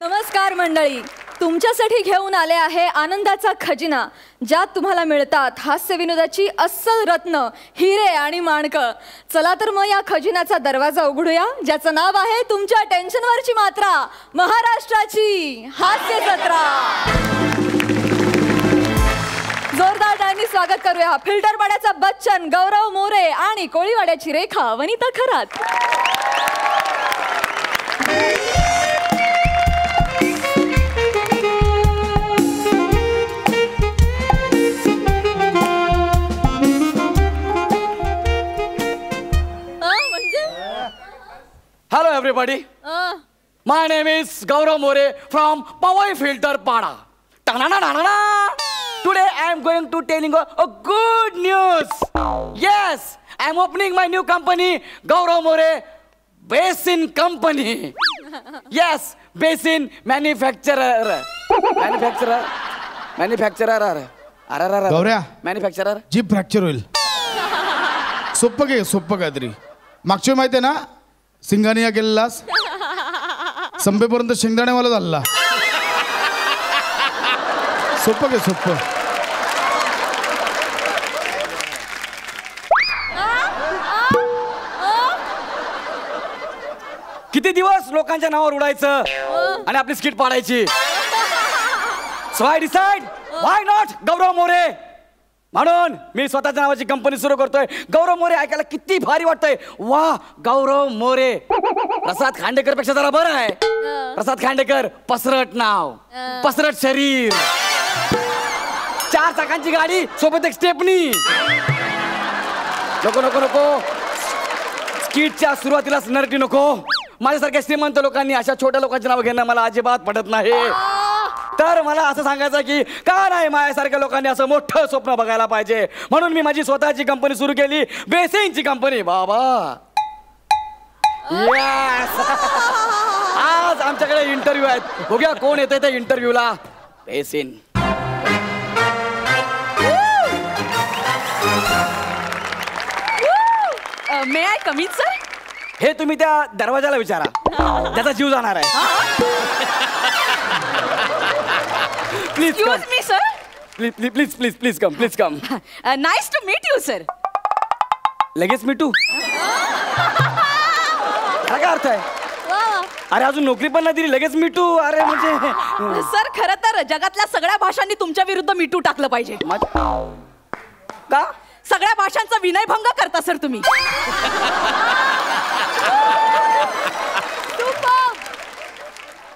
नमस्कार मंडळी, तुमच्यासाठी घेऊन आले आहे आनंदाचा खजिना, ज्यात तुम्हाला मिळतात हास्य विनोदाची अस्सल रत्न, हिरे आणि माणकं. चला तर मग या खजिन्याचा दरवाजा उघडूया, ज्याचं नाव आहे तुमच्या टेन्शनवरची मात्रा, महाराष्ट्राची हास्य जत्रा. जोरदार टाळ्यांनी स्वागत करूया फिल्टरपाड्याचा बच्चन गौरव मोरे आणि कोळीवाड्याची Rekha Vanita Kharat. Hello everybody. My name is Gaurav More from Powai Filter Pada. Today I am going to telling a good news. Yes, I am opening my new company, Gaurav More Basin Company. Yes, Basin Manufacturer. Gaurya Manufacturer. जीभ fracture होईल. सोप्पं काहीतरी. मागच्या माहिती आहे ना, सिंगानिया केलेलास संपेपर्यंत शेंगदाणेवाला झाला. सोप्पं किती दिवस लोकांच्या नावावर उडायचं आणि आपली स्किट पाडायची. So I decide why not Gaurav More. म्हणून मी स्वतःच्या नावाची कंपनी सुरू करतोय. गौरव मोरे ऐकायला किती भारी वाटतंय. वा, गौरव मोरे. प्रसाद खांडेकर पेक्षा जरा बरं आहे. प्रसाद खांडेकर पसरट नाव, पसरट शरीर, 4 चाकांची गाडी सोबत एक स्टेपनी. नको नको नको, स्किटच्या सुरुवातीलाच नरटी नको. माझ्यासारख्या श्रीमंत लोकांनी अशा छोट्या लोकांची नाव घेणं मला अजिबात पटत नाही. तर मला असं सांगायचं की का नाही माझ्यासारख्या लोकांनी असं मोठं स्वप्न बघायला पाहिजे. म्हणून मी माझी स्वतःची कंपनी सुरू केली, बेसिनची कंपनी. बाबा यस. आज आमच्याकडे इंटरव्ह्यू आहेत. बघूया कोण येते त्या इंटरव्ह्यूला. Basin. May I come in sir? हे तुम्ही त्या दरवाजाला विचारा, त्याचा जीव जाणार आहे. Please Excuse me, sir. Please come. Nice to meet you, sir. लगेच मिटू. काय अर्थ आहे? अरे अजून नोकरी पण नाही दिली, लगेच मिटू. अरे म्हणजे सर, खरं तर जगातल्या सगळ्या भाषांनी तुमच्या विरुद्ध मिटू टाकलं पाहिजे. का? सगळ्या भाषांचा विनयभंग करता सर तुम्ही.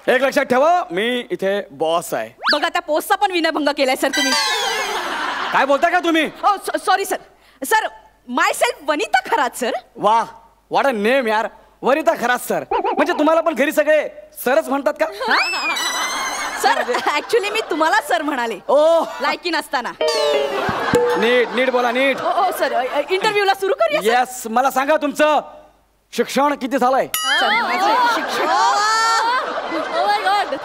एक लक्षात ठेवा, मी इथे बॉस आहे. बघा, त्या पोस्टचा पण विनयभंग केलाय सर तुम्ही. काय बोलता का तुम्ही? Sorry sir. सर, माय सेल्फ वनिता खरात सर. वा, व्हॉट अ नेम यार, वनिता खरात सर. म्हणजे तुम्हाला पण घरी सगळे सरच म्हणतात का? सर, ऍक्च्युली मी तुम्हाला सर म्हणाले. ओ, लायकी नसताना. नीट बोला, नीट. ओ सर, इंटरव्ह्यूला सुरू करूया. येस. मला सांगा तुमचं शिक्षण किती झालंय?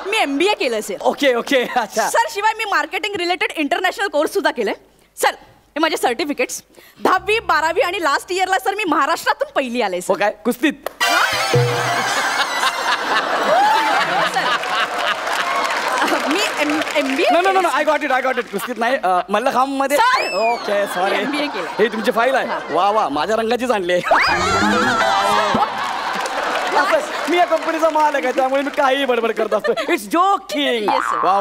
मी MBA केलं सर. ओके. अच्छा सर, शिवाय मी मार्केटिंग रिलेटेड इंटरनॅशनल कोर्स सुद्धा केलाय. सर, हे माझे सर्टिफिकेट्स. 10वी 12वी आणि लास्ट इयरला सर मी महाराष्ट्रातून पहिली आले सर. काय कुस्तीत? मी MBA. No I got it. कुस्तीत नाही, मल्लखांब मध्ये. Okay, sorry. MBA केलं. हे तुमची फाईल आहे. वा, माझ्या रंगाचीच आणली. मी या कंपनीचा मालक आहे, त्यामुळे मी काही बडबड करत असतो. It's joking. वा.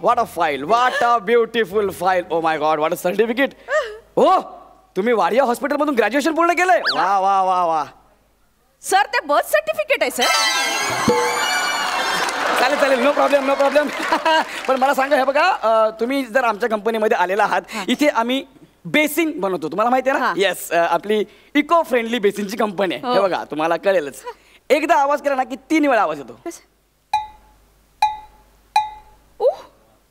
What a file, what a beautiful file. Oh my God, what a certificate. हो, तुम्ही वाडिया हॉस्पिटल मधून ग्रॅज्युएशन पूर्ण केलंय. वा. सर, ते बर्थ सर्टिफिकेट आहे सर. चालेल. No problem. पण मला सांगा, हे बघा, तुम्ही जर आमच्या कंपनीमध्ये आलेला आहात, इथे आम्ही बेसिन बनवतो. तुम्हाला माहिती आहे ना? येस. आपली इको फ्रेंडली बेसिनची कंपनी आहे. हे बघा, तुम्हाला कळेलच. एकदा आवाज केला ना की 3 वेळा आवाज येतो.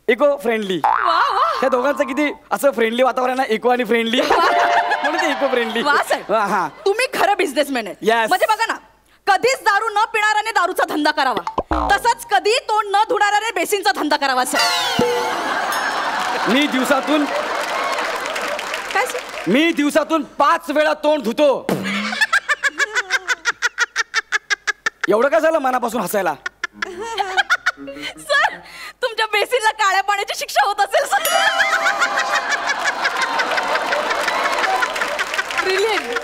Eco friendly. त्या दोघांचं किती असं फ्रेंडली वातावरण आहे, इको आणि फ्रेंडली, म्हणून ते इको फ्रेंडली. हा, तुम्ही खरं बिझनेसमॅन आहे. Yes. म्हणजे बघा ना, कधीच दारू न पिणाऱ्याने दारूचा धंदा करावा, तसंच कधी तोंड न धुणाऱ्याने बेसिनचा धंदा करावा सर. मी दिवसातून 5 वेळा तोंड धुतो. एवढं काय झालं मनापासून हसायला? सर तुमच्या बेसिनला काळ्या पाण्याची शिक्षा होत असेल sir. Brilliant.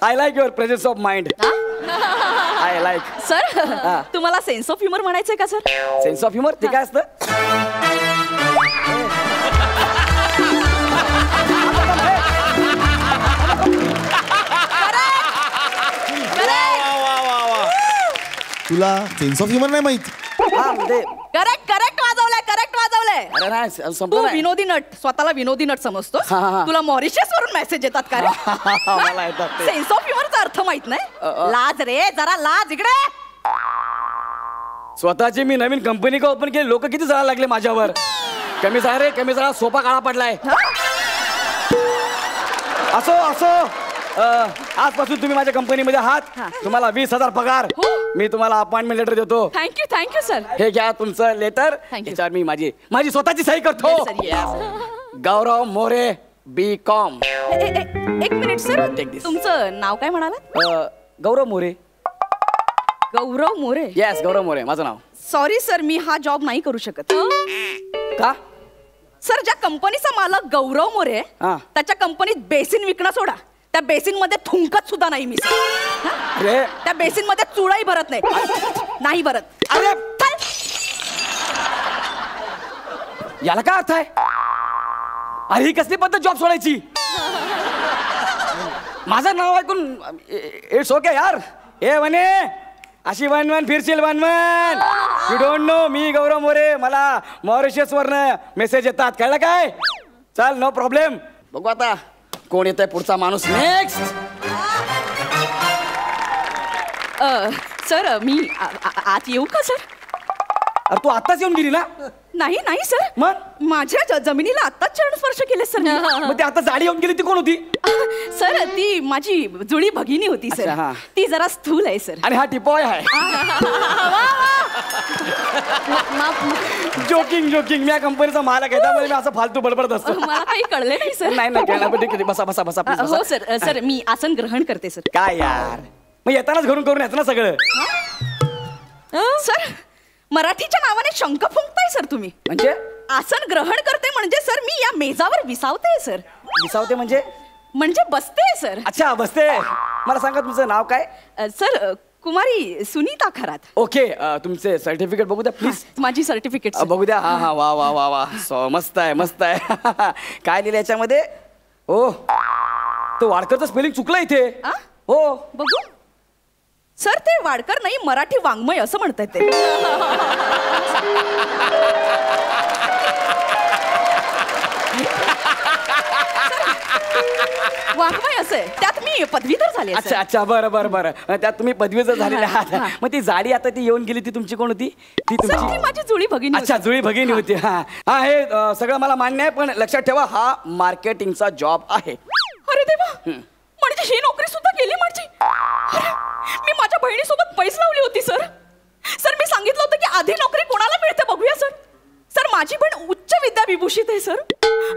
I like your presence of mind. I like. Sir तुम्हाला सेन्स ऑफ ह्युमर म्हणायचंय का सर? सेन्स ऑफ ह्युमर ते काय असतं? तुला सेन्स ऑफ ह्युमर नाही माहिती? हा म्हणजे करेक्ट करेक्ट वाजवलंय, करेक्ट वाजवलंय. अरे नाही तू संपलं नाही. विनोदी नट, स्वतःला विनोदी नट समजतो. हा, हा. तुला मॉरिशस वरून मेसेज येतात का रे? मला येतात ते. सेन्स ऑफ ह्युमरचा अर्थ माहित नाही? लाज रे, जरा लाज. इकडे स्वतःची मी नवीन कंपनी का ओपन केली, लोक किती जायला लागले माझ्यावर. कमी झाला रे, कमी झाला. सोपा काळा पडलाय. असो असो. आजपासून तुम्ही माझ्या कंपनीमध्ये आहात. तुम्हाला 20,000 पगार. मी तुम्हाला अपॉइंटमेंट लेटर देतो. Thank you sir. हे घ्या तुमचं लेटर. Thank you. त्याच्यावर मी माझी स्वतःची सही करतो. गौरव मोरे B.Com. एक मिनिट सर, Take this. तुमचं नाव काय म्हणालात? गौरव मोरे. गौरव मोरे. येस गौरव मोरे माझं नाव. सॉरी सर, मी हा जॉब नाही करू शकत. का? सर ज्या कंपनीचा मालक गौरव मोरे आहे, हा. त्याच्या कंपनीत बेसिन विकणं सोडा, त्या बेसिन मध्ये थुंकत सुद्धा नाही मी सर. अरे त्या बेसिन मध्ये चुळाही भरत नाही भरत. अरे याला काय अर्थ आहे? अरे ही कसली पद्धत जॉब सोडायची? माझं नाव ऐकून इट्स ओके यार. ए वने अशी वन फिरशील वन. You don't know me Gaurav More. मला मॉरिशस वरनं मेसेज येतात, कळलं काय? चल नो प्रॉब्लेम. बघू आता कोण येतंय पुढचा माणूस. नेक्स्ट. सर मी आत येऊ का सर? अरे तू आत्ताच येऊन गेली ना? नाही सर, मग माझ्या जमिनीला आत्ताच चरणस्पर्श केले सर. मग ती आता जाडी येऊन गेली ती कोण होती? सर ती माझी जुळी भगिनी होती सर. अच्छा, हा. ती जरा स्थूल आहे सर. आणि हा टिपॉय आहे. जोकिंग मी या कंपनीचा मालक आहे, त्यामुळे मी असं फालतू बडबडत असतो. मला काही कळले नाही सर. नाही कळलं, पण ठीक आहे. बसा बसा बसा please, हो बसा. सर मी आसन ग्रहण करते सर. काय यार, मग येतानाच घरून करून यायचं ना सगळं. सर मराठीच्या नावाने शंख फुंकताय सर तुम्ही. म्हणजे आसन ग्रहण करते म्हणजे सर मी या मेजावर विसावते सर. विसावते म्हणजे बसते सर. अच्छा बसते. मला सांगा तुमचं नाव काय? सर कुमारी सुनीता खरात. ओके. तुमचे सर्टिफिकेट बघू द्या प्लीज. माझी सर्टिफिकेट बघू द्या. हा हा वा वा वा वा. मस्त आहे. काय लिहिलं याच्यामध्ये? ओ तो वाडकरचं स्पेलिंग चुकलं इथे. हो बघू. सर ते वाडकर नाही, मराठी वाङ्मय असं म्हणतात ते. वाङ्मय असं आहे, त्यात मी पदवीधर झाले. अच्छा बरं. त्यात तुम्ही पदवीधर झालेले आहात. मग ती जाडी आता ती येऊन गेली, ती तुमची कोण होती? ती तुमची माझी जुळी भगिनी. अच्छा जुळी भगिनी होती. हा हे सगळं मला मान्य आहे, पण लक्षात ठेवा हा मार्केटिंगचा जॉब आहे. अरे देवा, म्हणजे ही नोकरी सुद्धा गेली माझी. अरे, मी माझ्या बहिणीसोबत पैस लावली होती सर. मी सांगितलं होतं की आधी नोकरी कोणाला मिळते बघूया सर. माझी बहीण उच्च विद्याविभूषित आहे सर,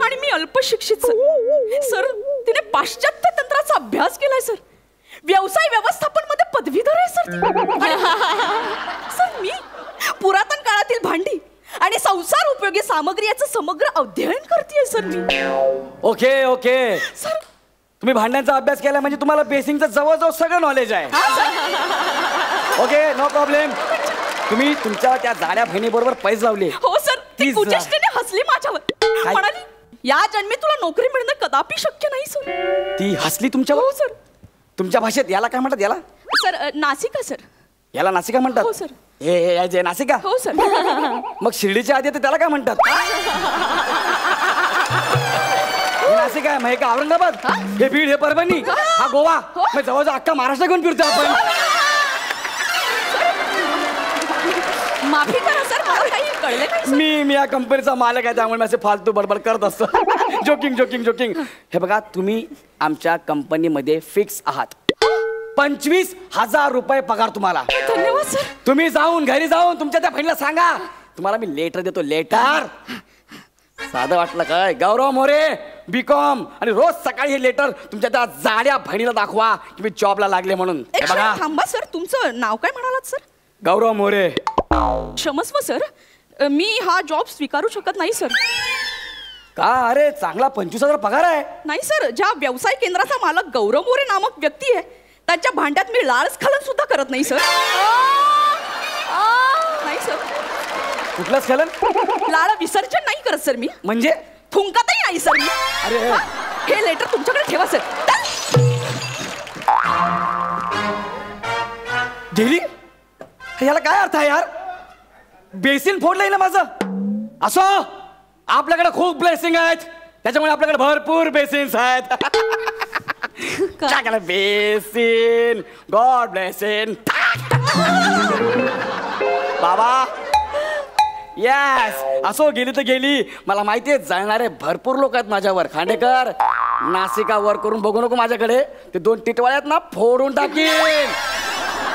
आणि मी अल्पशिक्षित सर. तिने पाश्चात्य तंत्राचा अभ्यास केलाय सर. व्यवसाय व्यवस्थापन मध्ये पदवीधर आहे सर. मी पुरातन काळातील भांडी आणि संसार उपयोगी सामग्री याचं समग्र अध्ययन करतेय सर मी. ओके सर तुम्ही भांड्यांचा अभ्यास केला म्हणजे तुम्हाला बेसिंगचं जवळजवळ सगळं नॉलेज आहे. Okay no problem. तुम्ही तुमच्या त्या जाड्या बहिणीबरोबर पैसे लावले. हो सर. ती कुचेष्टेने हसली माझ्यावर. म्हणाली या जन्मी तुला नोकरी मिळणं कदापि शक्य नाही सर. ती हसली तुमच्यावर? हो सर. तुमच्या भाषेत याला काय म्हणतात? याला सर नासिका सर. याला नासिका म्हणतात? हो सर. हे जे नासिका? हो सर. मग शिर्डीच्या आधी त्याला काय म्हणतात? नाशिक आहे, मग हे का औरंगाबाद, हे बीड, हे परभणी, हा गोवा. मग जवळजवळ अख्खा महाराष्ट्र घेऊन फिरतो आपण. माफी करा सर, मला काही कळले नाही. मी या कंपनीचा मालक आहे, त्यामुळे मी असे फालतू बडबड करत असतो. जोकिंग. हे बघा, तुम्ही आमच्या कंपनीमध्ये फिक्स आहात. 25,000 रुपये पगार तुम्हाला. धन्यवाद सर. तुम्ही घरी जाऊन तुमच्या त्या बहिणीला सांगा तुम्हाला मी लेटर देतो. लेटर साधं वाटलं काय? गौरव मोरे B.Com आणि रोज सकाळी हे लेटर तुमच्या त्या जाड्या बहिणीला दाखवा की मी जॉबला लागले म्हणून. एक हे बघा, क्षण थांबा सर, तुमचं नाव काय म्हणालात सर? गौरव मोरे. क्षमस्व सर, मी हा जॉब स्वीकारू शकत नाही सर. का? अरे चांगला 25,000 पगार आहे. नाही सर, ज्या व्यवसाय केंद्राचा मालक गौरव मोरे नामक व्यक्ती आहे त्यांच्या भांड्यात मी लाळ स्खलन सुद्धा करत नाही सर. नाही सर, कुठलं स्खलन? लाळ विसर्जन नाही करत सर मी. म्हणजे थुंकतही नाही सर मी. अरे. हा, हे लेटर तुमच्याकडे ठेवा सर. गेली? याला काय अर्थ आहे यार? बेसिन फोडलंय ना माझं. असो, आपल्याकडे खूप ब्लेसिंग आहेत, त्याच्यामुळे आपल्याकडे भरपूर बेसिन्स आहेत. काय केलं? Basin, God blessing. बाबा येस, असो गेली तर गेली. मला माहितीये जळणारे भरपूर लोक आहेत माझ्यावर. खांडेकर, नासिका वर करून बघू नको माझ्याकडे. ते 2 टिटवाळ्यात ना फोडून टाकीन.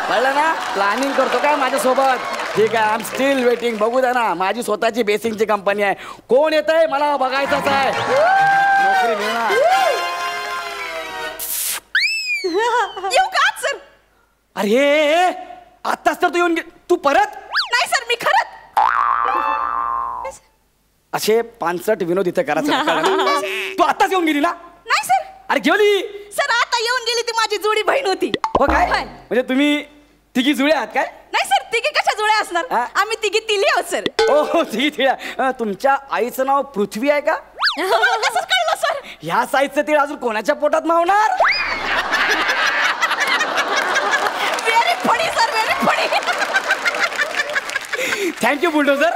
कळलं ना? प्लॅनिंग करतो काय माझ्यासोबत? ठीक आहे, आय एम स्टील वेटिंग. बघू द्या ना, माझी स्वतःची बेसिंगची कंपनी आहे. कोण येत आहे मला बघायचंच आहे. नोकरी मिळणार. येऊ का आज सर? अरे आत्ताच तर तू येऊन तू परत? नाही सर, मी खरंच. असे 65 विनोद इथे करायचं. तू आत्ताच येऊन गेली ना? नाही सर. अरे गेली सर, आता येऊन गेली ती माझी जुळी बहीण होती. हो काय? होय. म्हणजे तुम्ही तिघी जुळे आहात काय? नाही सर, तिघी कशा जुळ्या असणार? हा? आम्ही तिघी तिली आहोत सर. हो तिघी तिळ्या. तुमच्या आईचं नाव पृथ्वी आहे का? तुम्हाला कसं कळलं सर? ह्या साईजचं तीळ अजून कोणाच्या पोटात मावणार? Very funny sir, very funny. Thank you bulldozer.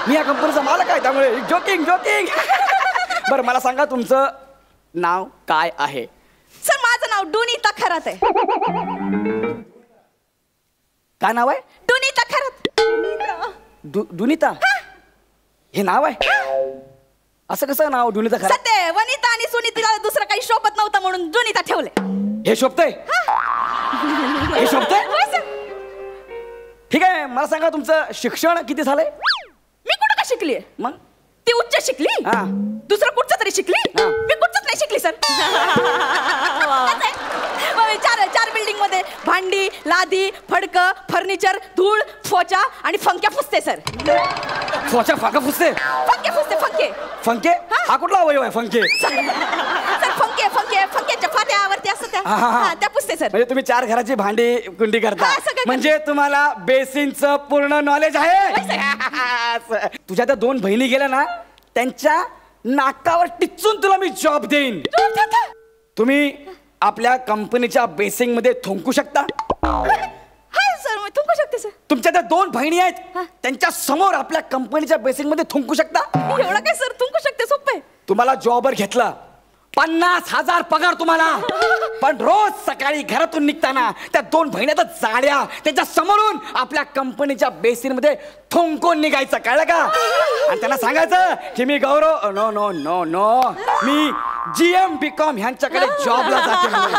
मी या कंपनीचा मालक आहे, त्यामुळे जोकिंग जोकिंग. बरं मला सांगा तुमचं नाव काय आहे? सर, माझं नाव डुनीता खरात आहे. काय नाव आहे? डुनीता खरात. दुनिता? हे नाव आहे? असं कसं नाव दुनिता खरं? सत्य, वनिता आणि सुनीतीला दुसरं काही शोभत नव्हतं म्हणून डुनीता ठेवले. हे शोभतंय? हे शोभतंय? होय सर. ठीक आहे, मला सांगा तुमचं शिक्षण किती झालंय? मी कुठं का शिकली? मग ती उच्च शिकली, हा. दुसरं कुठचं तरी शिकली, हा. मी कुठचंच नाही शिकली सर. चार बिल्डिंग मध्ये भांडी, लादी, फडक, फर्निचर, धूळ, फोचा आणि फंक्या फुसते सर. फोचा फाका फुसते? फंके फुसते, फंके. फंके? हा कुठला अवयव आहे फंके? सर फंके फंके फंक्याच्या फात्यावरती असतं त्या, हा, हा, हा. हा, त्या पुसते सर. म्हणजे तुम्ही 4 घराची भांडी कुंडी करता, हा, सगळं म्हणजे तुम्हाला बेसिनचं पूर्ण नॉलेज आहे. तुझ्या त्या 2 बहिणी गेल्या ना, त्यांच्या नाकावर टिचून तुला मी जॉब देईन. तुम्ही आपल्या कंपनीच्या बेसिंग मध्ये थुंकू शकता? हाय सर, मी थुंकू शकते सर. तुमच्या त्या 2 बहिणी आहेत, त्यांच्या समोर आपल्या कंपनीच्या बेसिंग मध्ये थुंकू शकता? एवढं काय सर, थुंकू शकते, सोपं आहे. तुम्हाला जॉबवर घेतलं, 50,000 पगार तुम्हाला, पण रोज सकाळी घरातून निघताना त्या 2 बहिण्या जाड्या त्यांच्या समोरून आपल्या कंपनीच्या बेसिन मध्ये थुंकून निघायचं. कळलं का? आणि त्यांना सांगायचं की मी गौरव, नो नो नो नो, मी GM B.Com ह्यांच्याकडे जॉबला जाते म्हणून.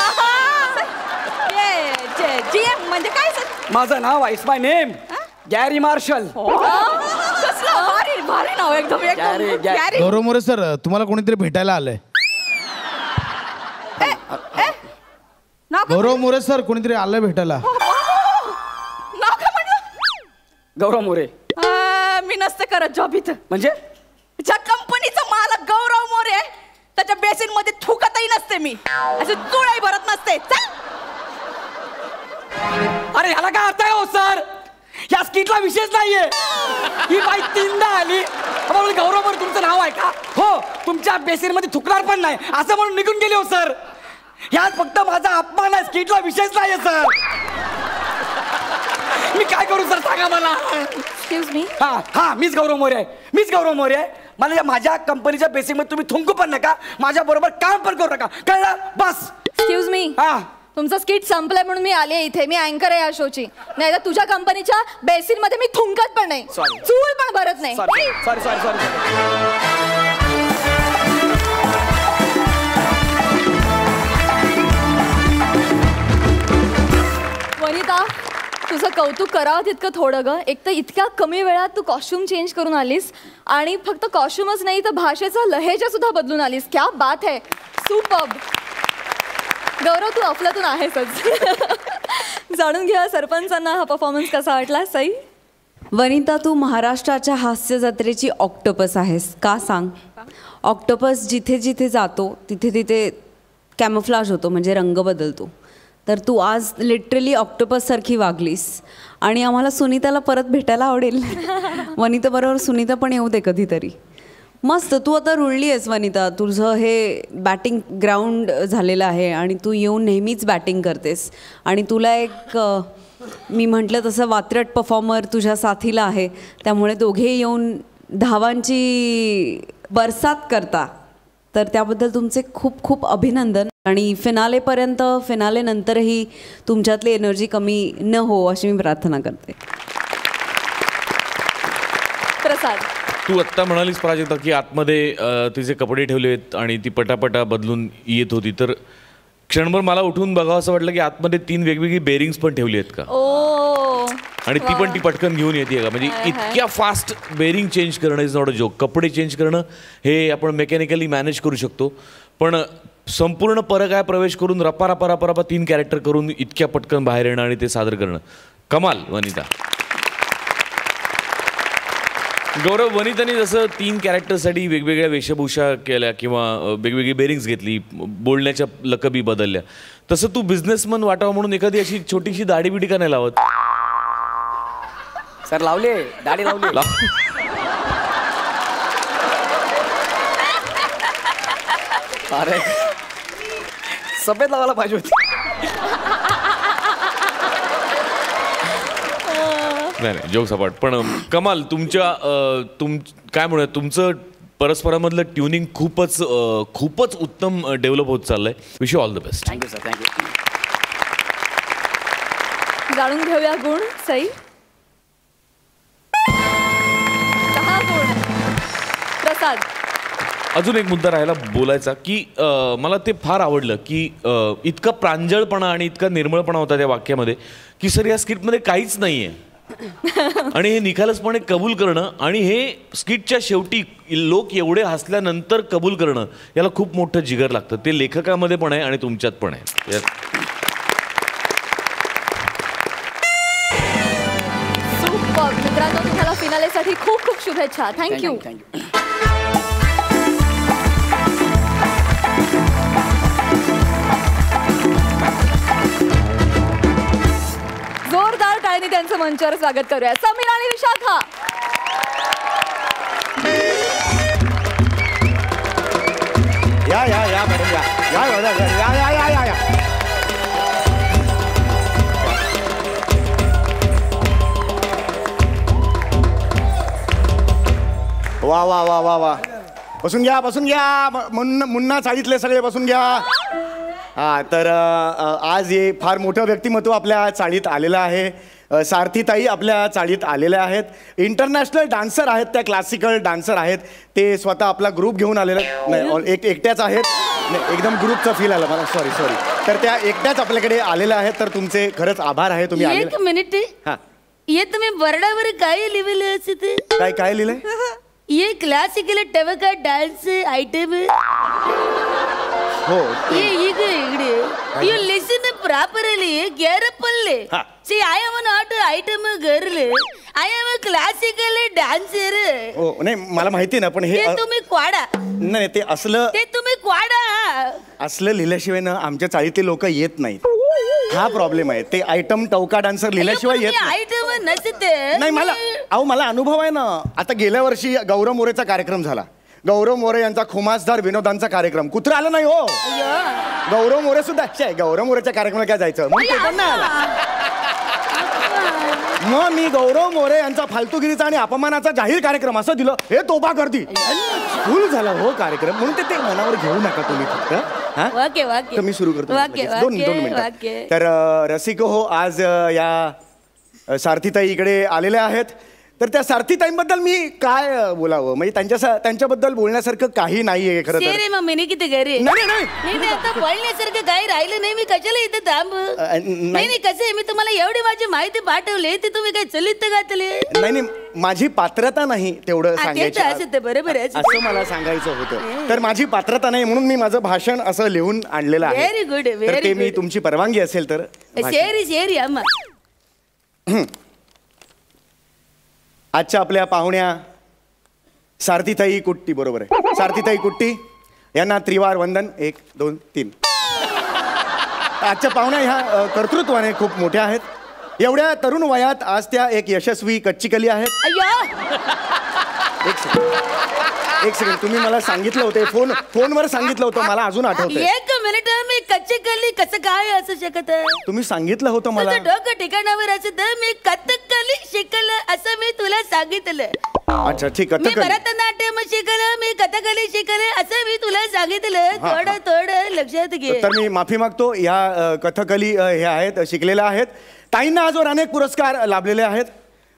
GM म्हणजे काय सर? माझं नाव आहे, it's my name, Gary Marshall. कसलं भारी भारी नाव, एकदम Gary, Gary. Gary. Gaurav More sir, तुम्हाला कोणीतरी भेटायला आलंय. नाव काय? गौरव मोरे सर, कोणीतरी आलंय भेटायला. नाव काय म्हणलं? गौरव मोरे. मी नसते करत जॉब इथं. म्हणजे ज्या कंपनीचा मालक गौरव मोरे, त्याच्या बेसिन मध्ये थुकतही नसते मी, असं चुळाही भरत नसते. चल. अरे ह्याला काय अर्थ आहे हो सर? या स्किटला विशेष नाहीये. ही बाई 3दा आली, गौरव मोरे तुमचं नाव आहे का? हो, तुमच्या बेसिन मध्ये थुकणार पण नाही असं म्हणून निघून गेली हो सर. यात फक्त माझा अपमान आहे, स्किटला विशेष नाहीये सर. मी काय करू सर, सांगा मला. Excuse me. हा हा, मीच गौरव मोरे आहे, मीच गौरव मोरे आहे. मला माझ्या कंपनीच्या बेसिक मध्ये तुम्ही थुंकू पण नका, माझ्या बरोबर काम पण करू नका, कळलं? बस. Excuse me. हा, तुमचं स्किट संपलंय म्हणून मी आले इथे. मी अँकर आहे या शोची. नाही तर तुझ्या कंपनीच्या बेसिन मध्ये मी थुंकत पण नाही, Sorry. चूल पण भरत नाही. Sorry sorry sorry sorry. Vanita, तुझं कौतुक करावं तितकं थोडं ग. एक तर इतक्या कमी वेळात तू कॉस्ट्युम चेंज करून आलीस आणि फक्त कॉस्ट्युमच नाही तर भाषेचा लहेजा सुद्धा बदलून आलीस. क्या बात है, सुपर्ब. गौरव तू अफलातून आहेसच. जाणून घ्या सरपंचांना हा परफॉर्मन्स कसा वाटला. सई. वनिता, तू महाराष्ट्राच्या हास्य जत्रेची ऑक्टोपस आहेस. का सांग? ऑक्टोपस जिथे जिथे जातो तिथे तिथे कॅमोफ्लाज होतो, म्हणजे रंग बदलतो. तर तू आज लिटरली ऑक्टोपससारखी वागलीस आणि आम्हाला सुनीताला परत भेटायला आवडेल. वनिताबरोबर सुनीता पण येऊ दे कधीतरी. मस्त, तू आता रुळली आहेस वनिता. तुझं हे बॅटिंग ग्राउंड झालेलं आहे आणि तू येऊन नेहमीच बॅटिंग करतेस. आणि तुला एक मी म्हटलं तसं वात्रट परफॉर्मर तुझ्या साथीला आहे, त्यामुळे दोघे येऊन धावांची बरसात करता. तर त्याबद्दल तुमचे खूप खूप अभिनंदन. आणि फिनालेपर्यंत, फिनालेनंतरही तुमच्यातली एनर्जी कमी न हो अशी मी प्रार्थना करते. प्रसाद. तू आत्ता म्हणालीस प्राजक्ता की आतमध्ये तिचे कपडे ठेवले आहेत आणि ती पटापटा बदलून येत होती. तर क्षणभर मला उठून बघावं असं वाटलं की आतमध्ये 3 वेगवेगळी बेरिंग्स पण ठेवली आहेत का. ओ. आणि ती पण ती पटकन घेऊन येते का. म्हणजे इतक्या फास्ट बेरिंग चेंज करणं इज नॉट अ जोक. कपडे चेंज करणं हे आपण मेकॅनिकली मॅनेज करू शकतो, पण संपूर्ण परगाय प्रवेश करून रपा 3 कॅरेक्टर करून इतक्या पटकन बाहेर येणं आणि ते सादर करणं कमाल वनिता. गौरव, वनिताने जसं 3 कॅरेक्टरसाठी वेगवेगळ्या वेशभूषा केल्या किंवा वेगवेगळी बेरिंग्स घेतली, बोलण्याच्या लकबी बदलल्या, तसं तू बिझनेसमन वाटावं म्हणून एखादी अशी छोटीशी दाढी बिडी का नाही लावत. सर लावले, दाढी लावली. अरे सफेद लावायला पाहिजे होती. नाही जोक सपाट, पण कमाल. तुमच्या काय म्हणूया, तुमचं परस्परामधलं ट्युनिंग खूपच उत्तम डेव्हलप होत चाललंय. Wish you all the best. Thank you sir, thank you. जाणून घेऊया गुण. सई. 6 गुण. प्रसाद. अजून एक मुद्दा राहिला बोलायचा की मला ते फार आवडलं की इतका प्रांजळपणा आणि इतका निर्मळपणा होता त्या वाक्यामध्ये की सर या स्किटमध्ये काहीच नाही आहे. आणि हे निखालसपणे कबूल करणं आणि हे स्किटच्या शेवटी लोक एवढे हसल्यानंतर कबूल करणं, याला खूप मोठं जिगर लागतं. ते लेखकामध्ये पण आहे आणि तुमच्यात पण आहे. सुपर. मित्रांनो, तुम्हाला फिनालेसाठी खूप खूप शुभेच्छा. थँक्यू. थँक्यू. जोरदार टाळ्यांनी त्यांचं मंचावर स्वागत करूया. समीर आणि विशाखा. या या या मॅडम या या या या या या या या. वा वा वा वा वा. बसून घ्या, बसून घ्या. मुन्ना चाळीतले सगळे बसून घ्या. हा, तर आज हे फार मोठं व्यक्तिमत्व आपल्या चाळीत आलेलं आहे. सारथीताई आपल्या चाळीत आलेल्या आहेत. इंटरनॅशनल डान्सर आहेत, त्या क्लासिकल डान्सर आहेत. ते स्वतः आपला ग्रुप घेऊन आलेले नाही, एकट्याच आहेत. नाही, एकदम ग्रुपचा फील आला मला. सॉरी. तर त्या एकट्याच आपल्याकडे आलेल्या आहेत. तर तुमचे खरंच आभार आहे. तुम्ही आले. एक मिनिट. हा, ये तुम्ही बरडावर काय लिहिलेलं असं ते काय लिहिलंय. ये क्लासिकल टवका डान्स आयटम. हो, इकडे you listen properly carefully. See, I am not an item girl. I am a classical dancer. हो, नाही मला माहिती ना, पण हे ते तुम्ही क्वाडा. नाही, ते असलं लिहिल्याशिवाय ना आमच्या चाळीतले लोक येत नाहीत. हा प्रॉब्लेम आहे. ते आयटम टवका डान्सर लिहिल्याशिवाय येत आयटम नसते. नाही. मला अनुभव आहे ना. आता गेल्या वर्षी गौरव मोरेचा कार्यक्रम झाला. गौरव मोरे यांचा खुमासदार विनोदांचा कार्यक्रम. कुत्रा आलं नाही हो. गौरव मोरे सुद्धा. गौरव मोरेच्या कार्यक्रमाला काय जायचं, मग ते पण नाही आला. मग मी गौरव मोरे यांचा फालतूगिरीचा आणि अपमानाचा जाहीर कार्यक्रम असं दिलं. हे तोबा गर्दी फुल झाला हो कार्यक्रम. म्हणून ते मनावर घेऊ नका तुम्ही फक्त. मी सुरू करतो 2 मिनिटं. तर रसिको हो, आज या सारथीताई इकडे आलेल्या आहेत. तर त्या सारथीताईंबद्दल मी काय बोलावं, म्हणजे त्यांच्याबद्दल बोलण्यासारखं काही नाहीये खरं तर. रे मम्मी नी किती घरी नाही नाही नाही आता बोलण्यासारखं काही राहिलं नाही. मी कशाला इथे थांब. नाही नाही कसं आहे, मी तुम्हाला एवढी माझी माहिती पाठवली ती तुम्ही काय चलित घातली. नाही नाही माझी पात्रता नाही तेवढं सांगायचं असं बरोबर आहे. असं मला सांगायचं होतं. तर माझी पात्रता नाही म्हणून मी माझं भाषण असं लिहून आणलेलं आहे. व्हेरी गुड तर ते मी तुमची परवानगी असेल तर शेरी अम्मा. आजच्या आपल्या पाहुण्या सारथीताई कुट्टी, बरोबर आहे, सारथीताई कुट्टी यांना त्रिवार वंदन. 1 2 3. आजच्या पाहुण्या ह्या कर्तृत्वाने खूप मोठ्या आहेत. एवढ्या तरुण वयात आज त्या एक यशस्वी कच्चीकली आहेत. एक सेकंड तुम्ही मला सांगितलं होतं फोनवर सांगितलं होतं, मला अजून आठवतंय. 1 मिनिट, मी कच्चीकली कसं काय असू शकत. तुम्ही सांगितलं होतं मला. डोकं ठिकाणावर असं मी कथकली शिकलं असं मी तुला सांगितलं. अच्छा ठीक आहे. मी भरतनाट्यम शिकलं, मी कथकली शिकलं असं मी तुला सांगितलं. थोडं लक्षात घे. तर मी माफी मागतो. या कथकली हे आहेत, शिकलेल्या आहेत. ताईंना आजवर अनेक पुरस्कार लाभलेले आहेत.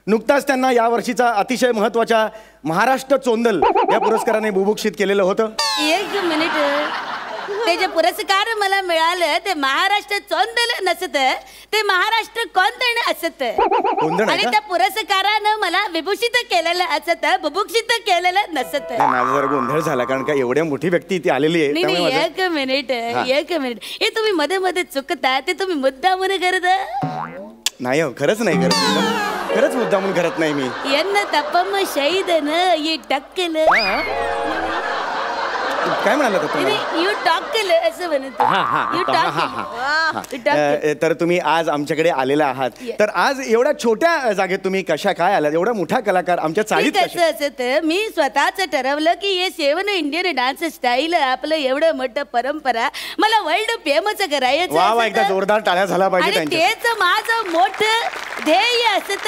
नुकताच त्यांना या वर्षीचा अतिशय महत्वाच्या महाराष्ट्र चोंदल या पुरस्काराने बुभुक्षित केलेलं होतं. 1 मिनिट, ते जे पुरस्कार मला मिळालं ते महाराष्ट्र चोंदल नसत, ते महाराष्ट्र कोंदण असत. आणि त्या पुरस्कारानं मला विभूषित केलेलं असत, बुभुक्षित केलेलं नसत. माझा जरा गोंधळ झाला कारण का एवढ्या मोठी व्यक्ती इथे आलेली आहे. नाही 1 मिनिट, 1 मिनिट. हे तुम्ही मध्ये मध्ये चुकता, ते तुम्ही मुद्दामून करता. नाही हो, खरंच नाही करत, खरंच मुद्दामून करत नाही मी. यांना तपम शहीदन ये टक्कल. काय म्हणाला तुम्ही? यू टॉकल असं म्हणत. तर तुम्ही आज आमच्याकडे आलेला आहात. तर आज एवढ्या छोट्या जागेत तुम्ही कशा काय आलात? एवढा मोठा कलाकार आमच्या चाळीत कसं असत, मी स्वतःच ठरवलं की हे 7 इंडियन डान्स स्टाईल आपलं एवढं मोठं परंपरा मला वर्ल्ड फेमस करायचं. वा वा, एकदा जोरदार टाळ्या झाला पाहिजे. तेच माझं मोठं ध्येय असत.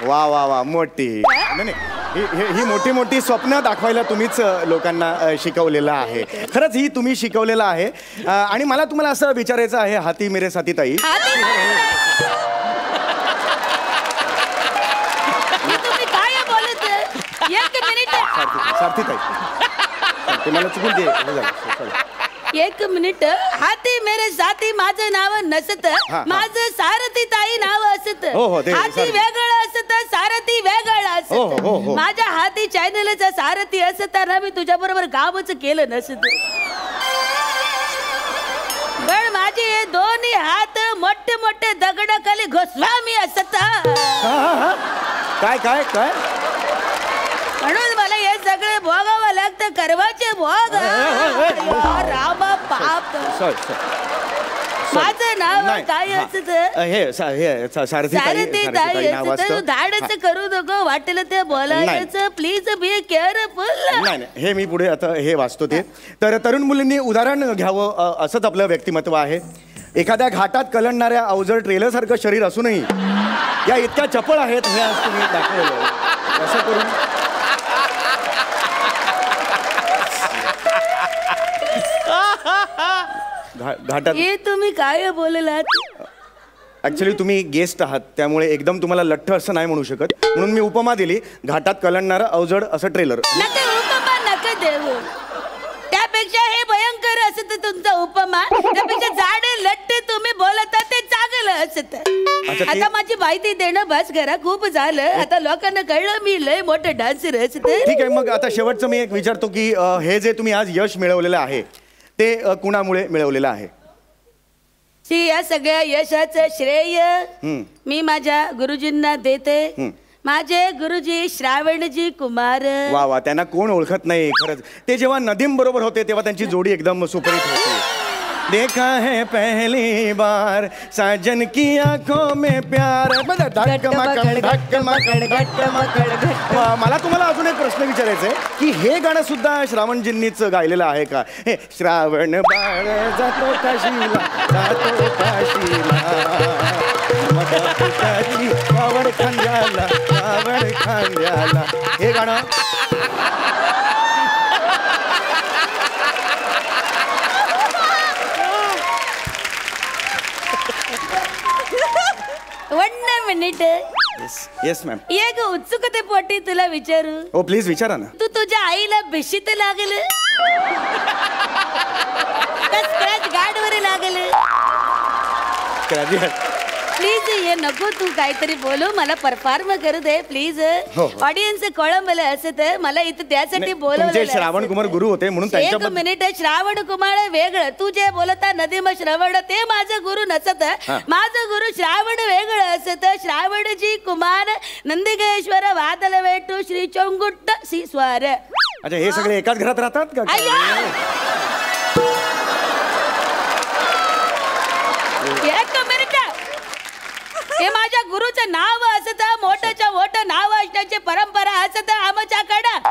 वा वा वा, मोठी नाही ही मोठी मोठी स्वप्न दाखवायला तुम्हीच लोकांना शिकवलेलं आहे. खरंच ही तुम्ही शिकवलेलं आहे. आणि मला तुम्हाला असं विचारायचं आहे, हाती मेरे साथीताई, तुम्ही काय बोलत? 1 मिनिट साथीताई, मला चुकून दे. 1 मिनिट, हाती मेरे साथी माझं नाव नसत, माझं सारथी ताई नाव असत. हाती वेगळं असत, सारथी वेगळं असत. माझ्या हाती चॅनलचा सारथी असताना मी तुझ्या बरोबर कामच केलं नसत. पण माझे हे दोन्ही हात मोठे मोठे दगडाखाली घुसवा मी असत. काय काय काय म्हणून मला हे सगळे भोगावं लागतं, करवाचे भोग. रामा बाप, माझं नाव काय असत? सारथी ताई नाव असतं. धाडच करू नको, वाटलं ते बोलायचं. Please be careful. नाही हे मी पुढे आता हे वाचतो ते. तर तरुण मुलींनी उदाहरण घ्यावं असंच आपलं व्यक्तिमत्व आहे. एखाद्या घाटात कलंडणाऱ्या अवजड ट्रेलर सारखं शरीर असूनही या इतक्या चपळ आहेत हे आज तुम्ही दाखवलं. असं करून घाटात हे तुम्ही काय बोललात? ऍक्च्युली तुम्ही गेस्ट आहात त्यामुळे एकदम तुम्हाला लठ्ठ असं नाही म्हणू शकत, म्हणून मी उपमा दिली. घाटात कलंडणारं अवजड असं ट्रेलर. नका उपमा नका देऊ, त्यापेक्षा हे भयंकर असत तुमचा उपमा. त्यापेक्षा झाडे लट्ट तुम्ही बोलता ते चांगलं असत. आता माझी माहिती देणं बस करा, खूप झालं. आता लोकांना कळलं मी लय मोठं डान्सर असत. ठीक आहे, मग आता शेवटचं मी एक विचारतो की हे जे तुम्ही आज यश मिळवलेलं आहे ते कुणामुळे मिळवलेलं आहे? या सगळ्या यशाचं श्रेय मी माझ्या गुरुजींना देते. माझे गुरुजी श्रावणजी कुमार. वा वा, त्यांना कोण ओळखत नाही खरंच. ते जेव्हा नदीम बरोबर होते तेव्हा त्यांची जोडी एकदम सुपरहिट होती. देखा है पहली बार साजन की आंखों में प्यार. मला तुम्हाला अजून एक प्रश्न विचारायचा आहे की हे गाणं सुद्धा श्रावणजींनीच गायलेलं आहे का? हे श्रावण बाळ जातो काशीला, जातो काशीला, आवड खांद्याला, आवड खांद्याला. हे गाणं मिनिट येस मॅम. एक उत्सुकते पोटी तुला विचारू. हो प्लीज विचारा ना. तू तुझ्या आईला भिशीत लागल स्क्रॅच गार्ड वर लागल. प्लीज ये नको तू काहीतरी बोलू मला परफॉर्म करू दे प्लीज. ऑडियन्स कळंबलं असत मला इथं त्यासाठी बोलवलं. श्रावण कुमार गुरु होते म्हणून एक मिनिट. श्रावण कुमार वेगळं तू जे बोलता नदीम श्रवण ते माझं गुरु नसत. माझं गुरु श्रावण वेगळं असत. श्रावणजी कुमार नंदिकेश्वर वादल वेटू श्री चोंगुट्ट श्रीस्वार. अच्छा हे सगळे एकाच घरात राहतात का? एक मिनिट. हे माझ्या गुरुचं नाव असत. मोठच्या मोठं नाव असण्याची परंपरा असत आमच्याकडं.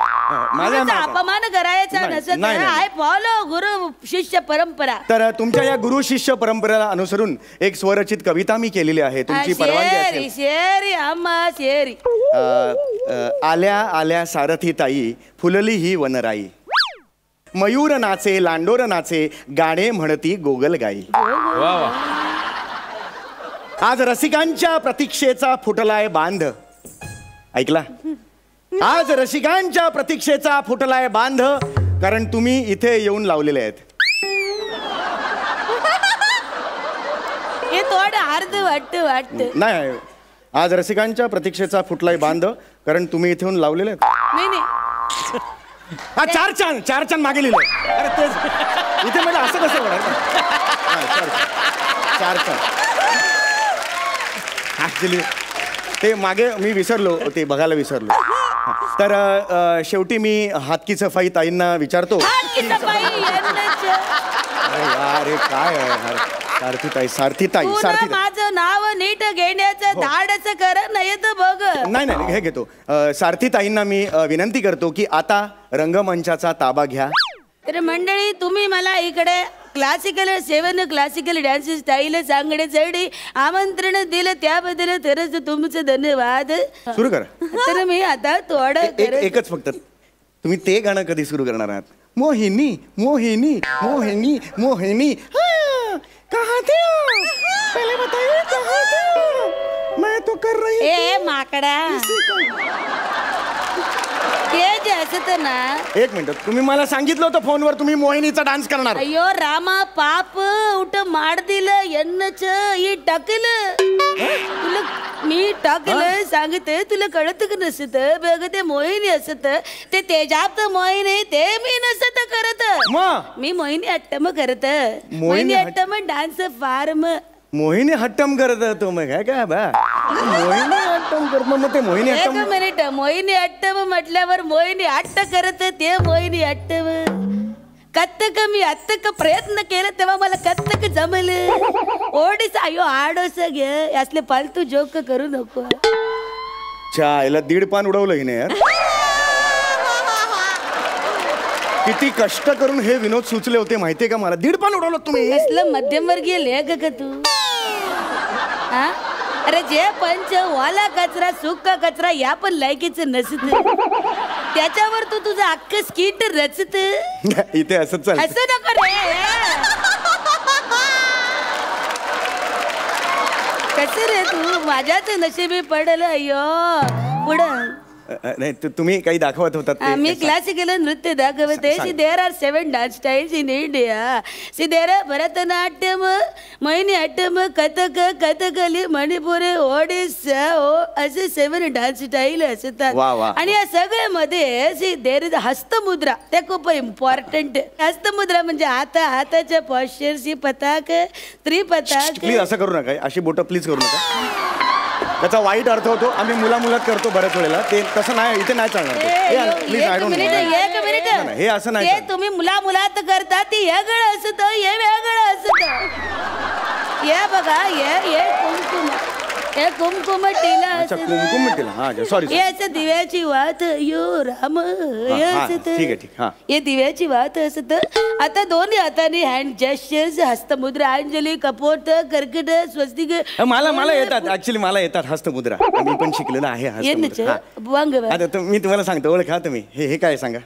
अपमान करायचा नसत. आय फॉलो गुरु शिष्य परंपरा. तर तुमच्या या गुरु शिष्य परंपरेला अनुसरून एक स्वरचित कविता मी केलेली आहे. तुमची परवानगी असेल? शेरी आम्हा शेरी. आल्या आल्या सारथी ताई फुलली ही वनराई. मयूर नाचे लांडोर नाचे गाणे म्हणती गोगल गाई. आज रसिकांच्या प्रतीक्षेचा फुटलाय बांध. ऐकला? आज रसिकांच्या प्रतीक्षेचा फुटलाय बांध कारण तुम्ही इथे येऊन लावलेले आहेत. हे थोडं अर्ध वाटत नाही. आज रसिकांच्या प्रतीक्षेचा फुटलाय बांध कारण तुम्ही इथे येऊन लावलेले आहेत. नाही हा चार चांद मागे लिहिलं. अरे तेच इथे म्हणजे असं कसं होणार? चार चांद ऍक्च्युली ते मागे मी विसरलो ते बघायला विसरलो. तर शेवटी मी हातकी सफाई ताईंना विचारतो. अरे काय सारथी ताई माझं नाव नीट घेण्याचं धाडच कर नाही तर बघ. नाही हे घेतो. सारथी ताईंना मी विनंती करतो की आता रंगमंचाचा ताबा घ्या. तर मंडळी तुम्ही मला इकडे क्लासिकल 7 क्लासिकल डान्स स्टाईल सांगण्यासाठी आमंत्रण दिलं त्याबद्दल तरच तुमचं धन्यवाद. सुरू करा. तर मी आता थोडं एकच फक्त तुम्ही ते गाणं कधी सुरू करणार आहात? मोहिनी मोहिनी मोहिनी मोहिनी कहाँ थे पहले बताइए कहाँ थे मैं तो कर रही. ए माकडा ते जे असत ना. एक मिनिट. तुम्ही मला सांगितलं होतं फोनवर तुम्ही मोहिनीचा डान्स करणार. अयो रामा पाप उठ मारदिलं एन्नच ही टाकलं तुला मी टाकलं सांगते तुला कळत का नसत बघ. ते मोहिनी असत ते तेजाप्त मोहिनी ते मी नसत करत. मी मोहिनी अट्टम करत. मोहिनी अट्टम डान्स फार्म. मोहिनी हट्टम करत तो मग काय बा मोहिनी हट्टम करत मग ते मोहिनी हट्टम. एक मिनिट. मोहिनी अट्टम म्हटल्यावर मोहिनी अट्ट करत ते मोहिनी अट्टम. कत्तक मी अत्तक प्रयत्न केला तेव्हा मला कत्तक जमलं. ओडीस अयो आडोस घे असले फालतू जोक करू नको. याला 1.5 पान उडवलं हिने यार. किती कष्ट करून हे विनोद सुचले होते माहितीये का मला. 1.5 पान उडवलं तुम्ही. असलं मध्यमवर्गीय लेख का तू? अरे जे पंच वाला कचरा सुका कचरा या पण लायकीच नसत त्याच्यावर तू तुझं अख्खं स्किट रचत. इथे असंच असं नको रे. कसं रे तू माझ्याच नशिबी पडलं. अय्यो पुढं नाही तुम्ही काही दाखवत होतात. मी क्लासिकल नृत्य दाखवते. See there are 7 dance styles in India. See there Bharatanatyam Mohiniyattam Kathak Kathakali Manipuri Odisha असे 7 डान्स स्टाईल असतात. आणि या सगळ्यामध्ये सी देर इज हस्तमुद्रा. ते खूप इम्पॉर्टंट. हस्तमुद्रा म्हणजे हाताच्या पॉश्चर सी पताक त्रिपताक. प्लीज असं करू नका. अशी बोट प्लीज करू नका. त्याचा वाईट अर्थ होतो. आम्ही मुलात करतो बऱ्याच वेळेला. ते तसं नाही इथे नाही चालणार. हे असं नाही. तुम्ही मुलात करता ती वेगळं असत हे वेगळं असत. हे बघा हे कुमकुम हे कुमकुम टिला. कुमकुम टिला. सॉरी हे असं दिव्याची वात. यो राम हे असत. हे दिव्याची वात असत. आता दोन्ही हाताने हँड जेस्चर्स हस्तमुद्रा अंजली कपोट कर्कट स्वस्तिक. मला येतात. ऍक्च्युली मला येतात हस्तमुद्रा. मी पण शिकलेलं आहे. आता मी तुम्हाला सांगतो ओळखा तुम्ही. हे काय सांगा.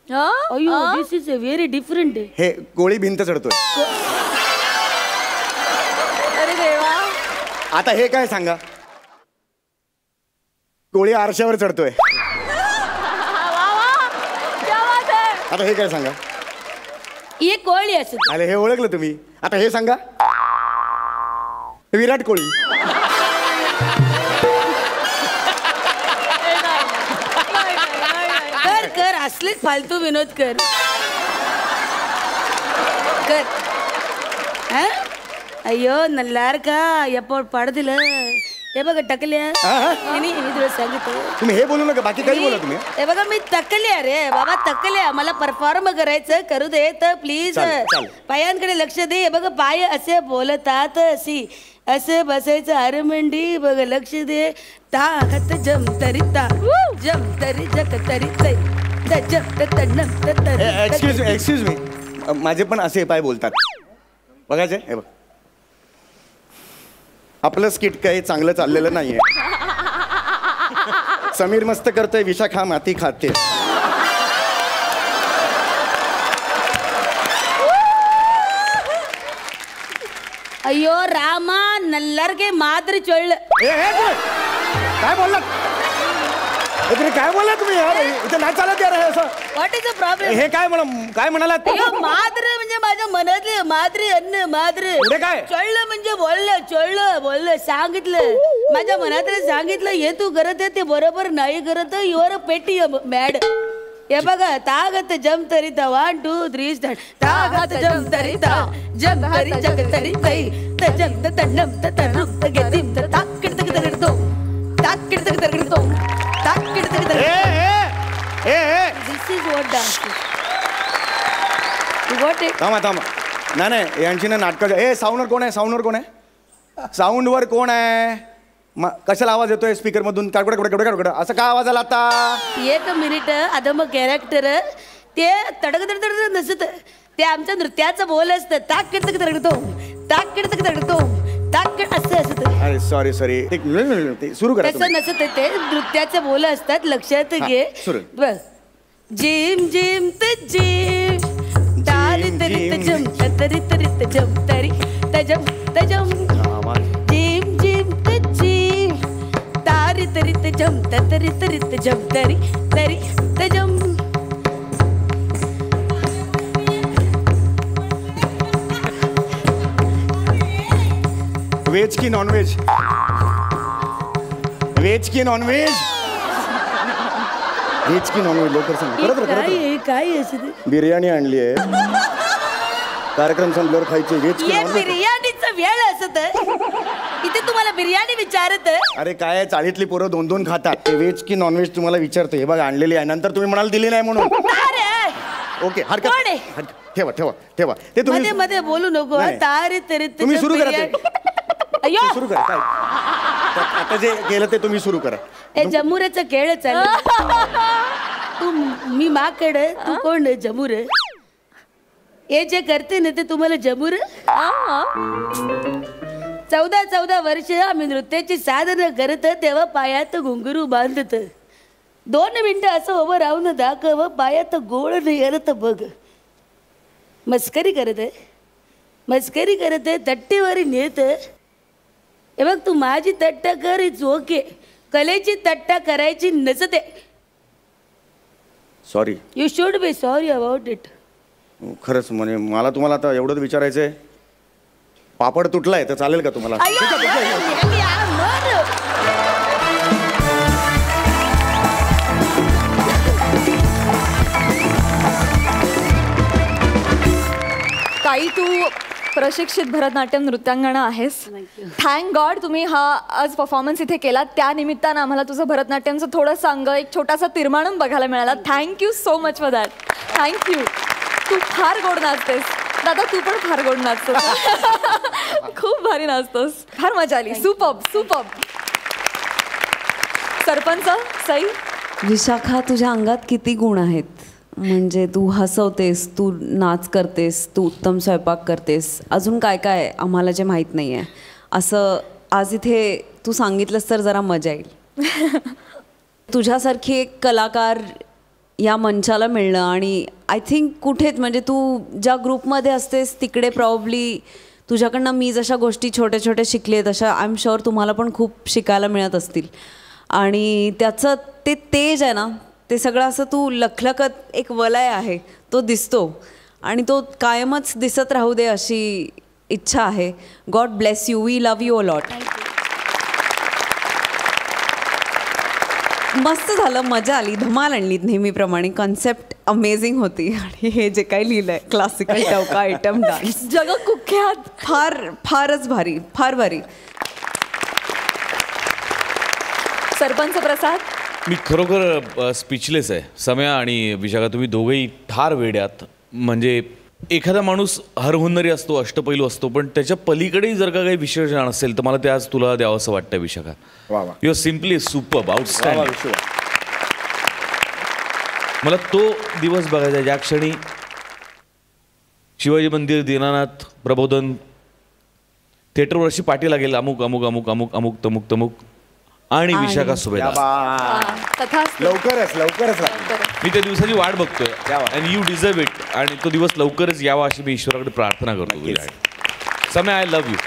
दिस इज व्हेरी डिफरंट. हे गोळी भिंत चढतोय. अरे देवा. आता हे काय सांगा. कोळी आरशावर चढतोय. आता हे काय सांगा. ही कोळी असत. अरे हे ओळखलं तुम्ही. आता हे सांगा. विराट कोळी. कर कर असलेच फालतू विनोद कर. अय्यो नल्लार का एप्पो पाड दिलं. हे बघा टकल्या. मी तुला सांगितलं. तुम्ही हे बोलू नका, बाकी काही बोला तुम्ही. हे बघा मी तकल्या रे बाबा, तकल्या. मला परफॉर्म करायचं, करू दे तर प्लीज. पायांकडे लक्ष दे. हे बघा पाय असे बोलतात अशी, असं बसायचं आरमंडी. बघ लक्ष दे. ताकत जम तरी ता जम तरी जग तरी एक्सक्यूज मी, माझे पण असे पाय बोलतात. बघायचे हे बघ. आपलं स्किट काही चांगलं चाललेलं नाहीये. समीर मस्त करतोय, विशाखा माती खाते. अय्यो रामा नल्लारगे मात्र चोळलं. काय बोललात काय बोलला तुम्ही यार. इथे नाही चालत यार असं. What is the problem. हे काय काय म्हणालात. मात्र म्हणजे माझ्या मनातले मात्र अन्न मात्र काय चोळलं म्हणजे बोललं सांगितलं. माझ्या मनातले सांगितलं. हे तू करत ते बरोबर नाही करत. युअर पेटी मॅड. हे बघा तागत जम तरिता 1 2 3 स्टार्ट. तागत जम तरिता जम तरी जग तरी तई तजम तन्नम ततनम तगेतिम ताकड तक तगडतो ताकड तक तगडतो ताकड तक तगडतो. This is what dance. You got it. थांबा नाही यांची ना नाटक. साऊंडवर कोण आहे. साऊंडवर कोण आहे. कशाला आवाज येतोय स्पीकर मधून. कडकड असं काय आवाज आला आता. एक मिनिट. आता मग कॅरेक्टर ते तडक तडक नसत. ते आमच्या नृत्याचं बोल असतं. ताकड तक तगडतो ताकड तक तगडतो ताकड असं असतं. अरे सॉरी सुरू करा. तसं नसत. ते नृत्याचं बोल असतात. लक्षात घे. बघ. जिम जिम त जिम तारी तरी तजम तरी तरी तजम तरी तजम तजम जिम जिम त जिम तारी तरी तजम तरी तरी तजम तरी तरी तजम. वेज की नॉनव्हेज. वेज की नॉनव्हेज. वेज की नॉनव्हेज लवकर सांग. काय असं बिर्याणी आणली आहे. कार्यक्रम संपल्यावर खायचे. वेज की नॉनव्हेज. बिर्याणीचा वेळ असत. इथे तुम्हाला बिर्याणी विचारत. अरे काय चाळीतली पोरं 2-2 खातात. ते वेज की नॉनव्हेज तुम्हाला विचारतो. हे बघा आणलेली आहे. नंतर तुम्ही म्हणाल दिली नाही म्हणून. ओके हरकत. ठेवा ते तुम्ही मध्ये बोलू नको. तारे तरी तुम्ही सुरू करा. सुरू करा. काय आता जे केलं ते तुम्ही सुरू करा. जमुरेचा खेळ चालू. तू मी माकड. तू कोण जमुर. हे जे करते ना ते तुम्हाला जमुर. 14 वर्ष आम्ही नृत्याची साधना करत. तेव्हा पायात घुंगरू बांधत. 2 मिनिटं असं उभं राहून दाखव. पायात गोळ नाही आलं तर बघ. मस्करी करत तट्टेवारी नेत. हे बघ तू माझी तट्टा कर. It's okay. कलेची तट्टा करायची नसते. Sorry. You should be sorry about it. खरंच म्हणजे मला तुम्हाला आता एवढंच विचारायचंय. पापड तुटलाय तर चालेल का तुम्हाला. ताई तू प्रशिक्षित भरतनाट्यम नृत्यांगना आहेस. थँक गॉड तुम्ही हा आज परफॉर्मन्स इथे केला. त्या निमित्तानं आम्हाला तुझं भरतनाट्यमचं थोडं अंग एक छोटासा तिरमाणम बघायला मिळाला. Thank you so much for that. Thank you. तू फार गोड नाचतेस दादा. तू पण फार गोड नाचतोस. खूप भारी नाचतोस. फार मजा आली. सुपर्ब. सरपंच सई. विशाखा तुझ्या अंगात किती गुण आहेत. म्हणजे तू हसवतेस, तू नाच करतेस, तू उत्तम स्वयंपाक करतेस. अजून काय काय आम्हाला जे माहीत नाही आहे. असं आज इथे तू सांगितलंस तर जरा मजा येईल. तुझ्यासारखी एक कलाकार या मंचाला मिळणं. आणि आय थिंक कुठेच म्हणजे तू ज्या ग्रुपमध्ये असतेस तिकडे प्रॉब्ली तुझ्याकडनं मी जशा गोष्टी छोट्या छोट्या शिकले तशा आय एम शुअर तुम्हाला पण खूप शिकायला मिळत असतील. आणि त्याचं ते तेज आहे ना, ते सगळं असं तू लखलखत एक वलय आहे तो दिसतो आणि तो कायमच दिसत राहू दे अशी इच्छा आहे. God bless you. We love you a lot. मस्त झालं, मजा आली, धमाल आणली नेहमीप्रमाणे. कॉन्सेप्ट अमेझिंग होती आणि हे जे काही लिहिलंय क्लासिकल टवका आयटम डान्स जगकुख्यात फारच भारी, फार भारी. सरपंच प्रसाद. मी खरोखर स्पीचलेस आहे. सम्या आणि विशाखा, तुम्ही दोघेही फार वेड्यात. म्हणजे एखादा माणूस हरहुन्नरी असतो, अष्टपैलू असतो, पण त्याच्या पलीकडेही जर का काही विशेषण असेल तर मला ते आज तुला द्यावं असं वाटतं Vishakha. You are simply superb, outstanding. मला तो दिवस बघायचा ज्या क्षणी शिवाजी मंदिर, दीनानाथ, प्रबोधन थिएटरवर अशी पाठी लागेल अमुक अमुक अमुक अमुक अमुक तमुक तमुक आणि विशाखा सुभेदार. लवकरच लवकरच मी त्या दिवसाची वाट बघतोय अँड यू डिझर्व इट. आणि तो दिवस लवकरच यावा अशी मी ईश्वराकडे प्रार्थना करतो. समय, I love you.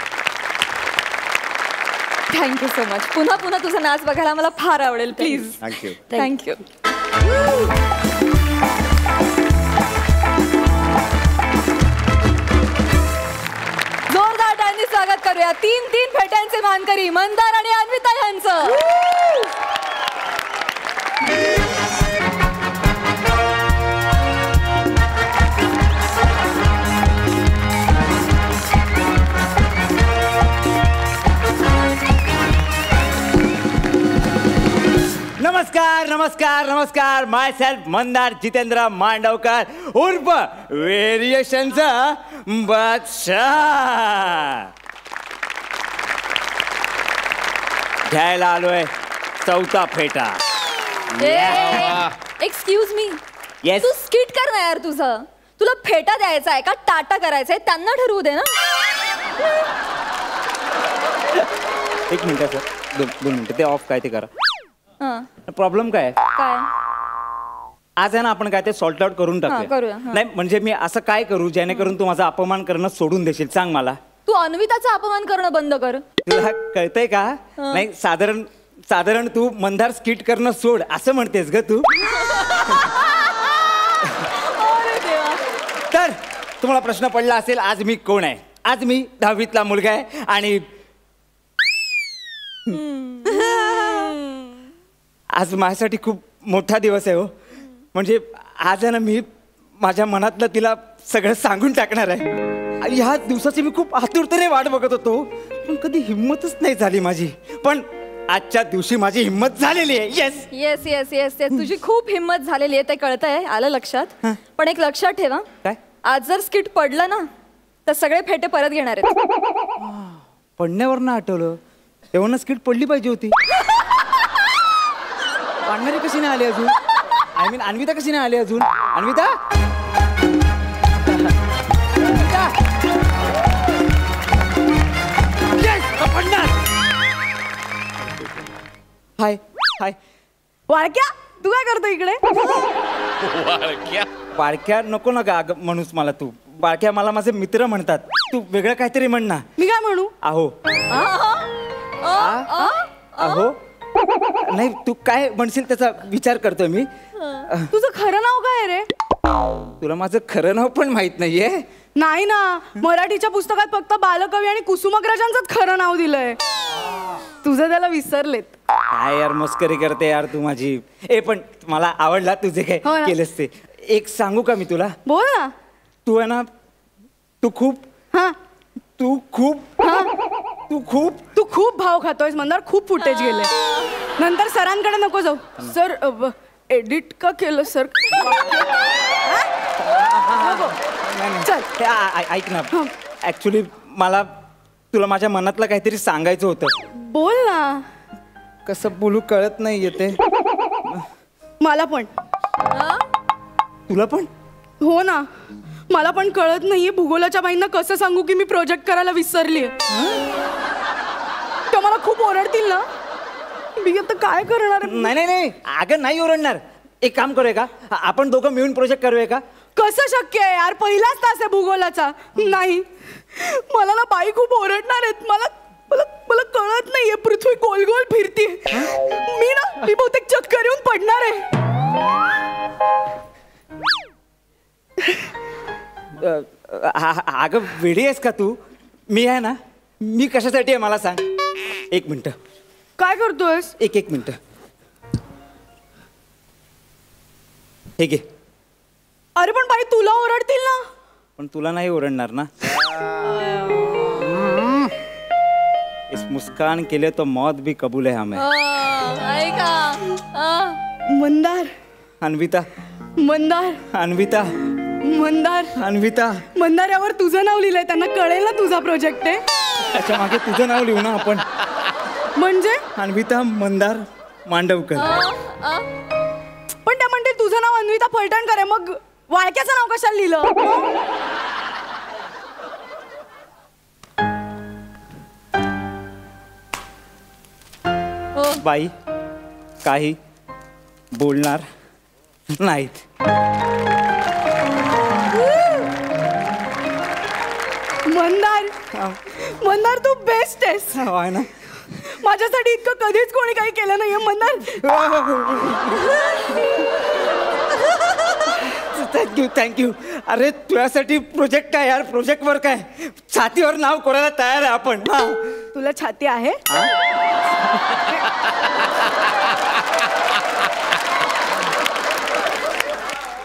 Thank you so much. पुन्हा पुन्हा तुझा नाच बघायला मला फार आवडेल. प्लीज. थँक्यू. थँक्यू. जोरदार टाळ्यांनी स्वागत करूया 3 फेट्यांचे मानकरी मंदार आणि अन्विता यांचं. नमस्कार नमस्कार नमस्कार. माय सेल्फ मंदार जितेंद्र मांडवकर उर्फ व्हेरिएशनचा बादशाह. घ्यायला आलोय 4था फेटा. Excuse me. Yes. तू स्किट कर ना यार. तुझं तुला फेटा द्यायचा आहे का टाटा करायचंय त्यांना ठरवू दे ना. एक मिनिट सर, 2 मिनिटं ते ऑफ काय ते करा. प्रॉब्लेम काय काय आज आहे ना, आपण काय ते सॉल्ट आउट करून करूया, टाकूया. नाही म्हणजे मी असं काय करू जेणेकरून तू माझा अपमान करणं सोडून देशील, सांग मला. तू अन्विताचा अपमान करणं बंद कर. तुला कळतंय का? नाही साधारण तू मंदार स्किट करणं सोड असं म्हणतेस ग तू. तर तुम्हाला प्रश्न पडला असेल आज मी कोण आहे. आज मी 10वीतला मुलगा आहे आणि आज माझ्यासाठी खूप मोठा दिवस आहे हो. म्हणजे आज आहे ना, मी माझ्या मनातलं तिला सगळं सांगून टाकणार आहे. आणि ह्या दिवसाची मी खूप आतुरतेने वाट बघत होतो, पण कधी हिंमतच नाही झाली माझी. पण आजच्या दिवशी माझी हिंमत झालेली आहे. Yes yes yes yes yes. तुझी खूप हिंमत झालेली आहे ते कळतंय, आलं लक्षात. पण एक लक्षात ठेवा, काय आज जर स्किट पडलं ना तर सगळे फेटे परत घेणार आहेत. पडण्यावर ना आठवलं, तेव्हा स्किट पडली पाहिजे होती. पाडणारी कशी नाही आली अजून? आय मीन अन्विता कशी नाही आली अजून? अन्विता हाय हाय. वाळक्या, तू काय करतो इकडे? बाळक्या नको ना गा म्हणूस मला तू. बाळक्या मला माझे मित्र म्हणतात. तू वेगळं काहीतरी म्हण ना. मी काय म्हणू? अहो अहो नाही, तू काय म्हणशील त्याचा विचार करतोय मी. तुझं खरं नाव काय रे? तुला माझं खरं नाव पण माहित नाहीये? नाही ना, मराठीच्या पुस्तकात फक्त बालकवी आणि कुसुमाग्रजांचंच खरं नाव दिलंय. तुझं त्याला विसरलेत. काय यार मस्करी करते यार तू माझी. पण मला आवडला तुझे काय केलंस ते. एक सांगू का मी तुला? बोल ना. तू आहे ना, तू खूप भाव खातोयस मंदार. खूप फुटेज गेले. नंतर सरांकडे नको जाऊ. सर एडिट का केलं सर? चल ऐक ना, ऍक्च्युली मला तुला माझ्या मनातलं काहीतरी सांगायचं होतं. बोल ना. कसं बोलू कळत नाही येते मला पण. तुला पण? हो ना, मला पण कळत नाहीये भूगोलाच्या बाईंना कसं सांगू की मी प्रोजेक्ट करायला विसरलीये. ते मला खूप ओरडतील ना. मी आता काय करणार? नाही अगं नाही ओरडणार. एक काम करूया का, आपण दोघं मिळून प्रोजेक्ट करूया का? कसं शक्य आहे यार? पहिलाच तास आहे भूगोलाचा. नाही, मला ना बाई खूप ओरडणार आहेत. मला मला मला कळत चालत नाहीये, पृथ्वी गोल गोल फिरते. मी बहुतेक चक्कर येऊन पडणार आहे. अगं वेडी आहेस का तू? मी आहे ना, मी कशासाठी आहे मला सांग. एक मिनिट. काय करतोयस? एक मिनिट. हे घे. अरे पण बाई तुला ओरडतील ना. पण तुला नाही ओरडणार ना. इस मुस्कान के लिए तो मौत भी कबूल है हमें. मंदार. अन्विता. मंदार. अन्विता. मंदार. अन्विता. मंदार यावर तुझं नाव लिहिलंय, त्यांना कळेल ना तुझा प्रोजेक्ट आहे. त्याच्या मागे तुझं नाव लिहू ना आपण. म्हणजे अन्विता मंदार मांडवकर. पण त्या म्हणते तुझं नाव अन्विता फलटणकर आहे, मग वाळक्याचं नाव कशाला लिहिलं? बाई काही बोलणार नाहीत. मंदार. मंदार तू बेस्ट आहेस. आहे ना. माझ्यासाठी इतकं कधीच कोणी काही केलं नाहीये मंदार. थँक्यू. अरे तुझ्यासाठी प्रोजेक्ट आहे यार, प्रोजेक्ट वर्क आहे. छातीवर नाव कोणाला तयार आहे आपण. तुला छाती आहे?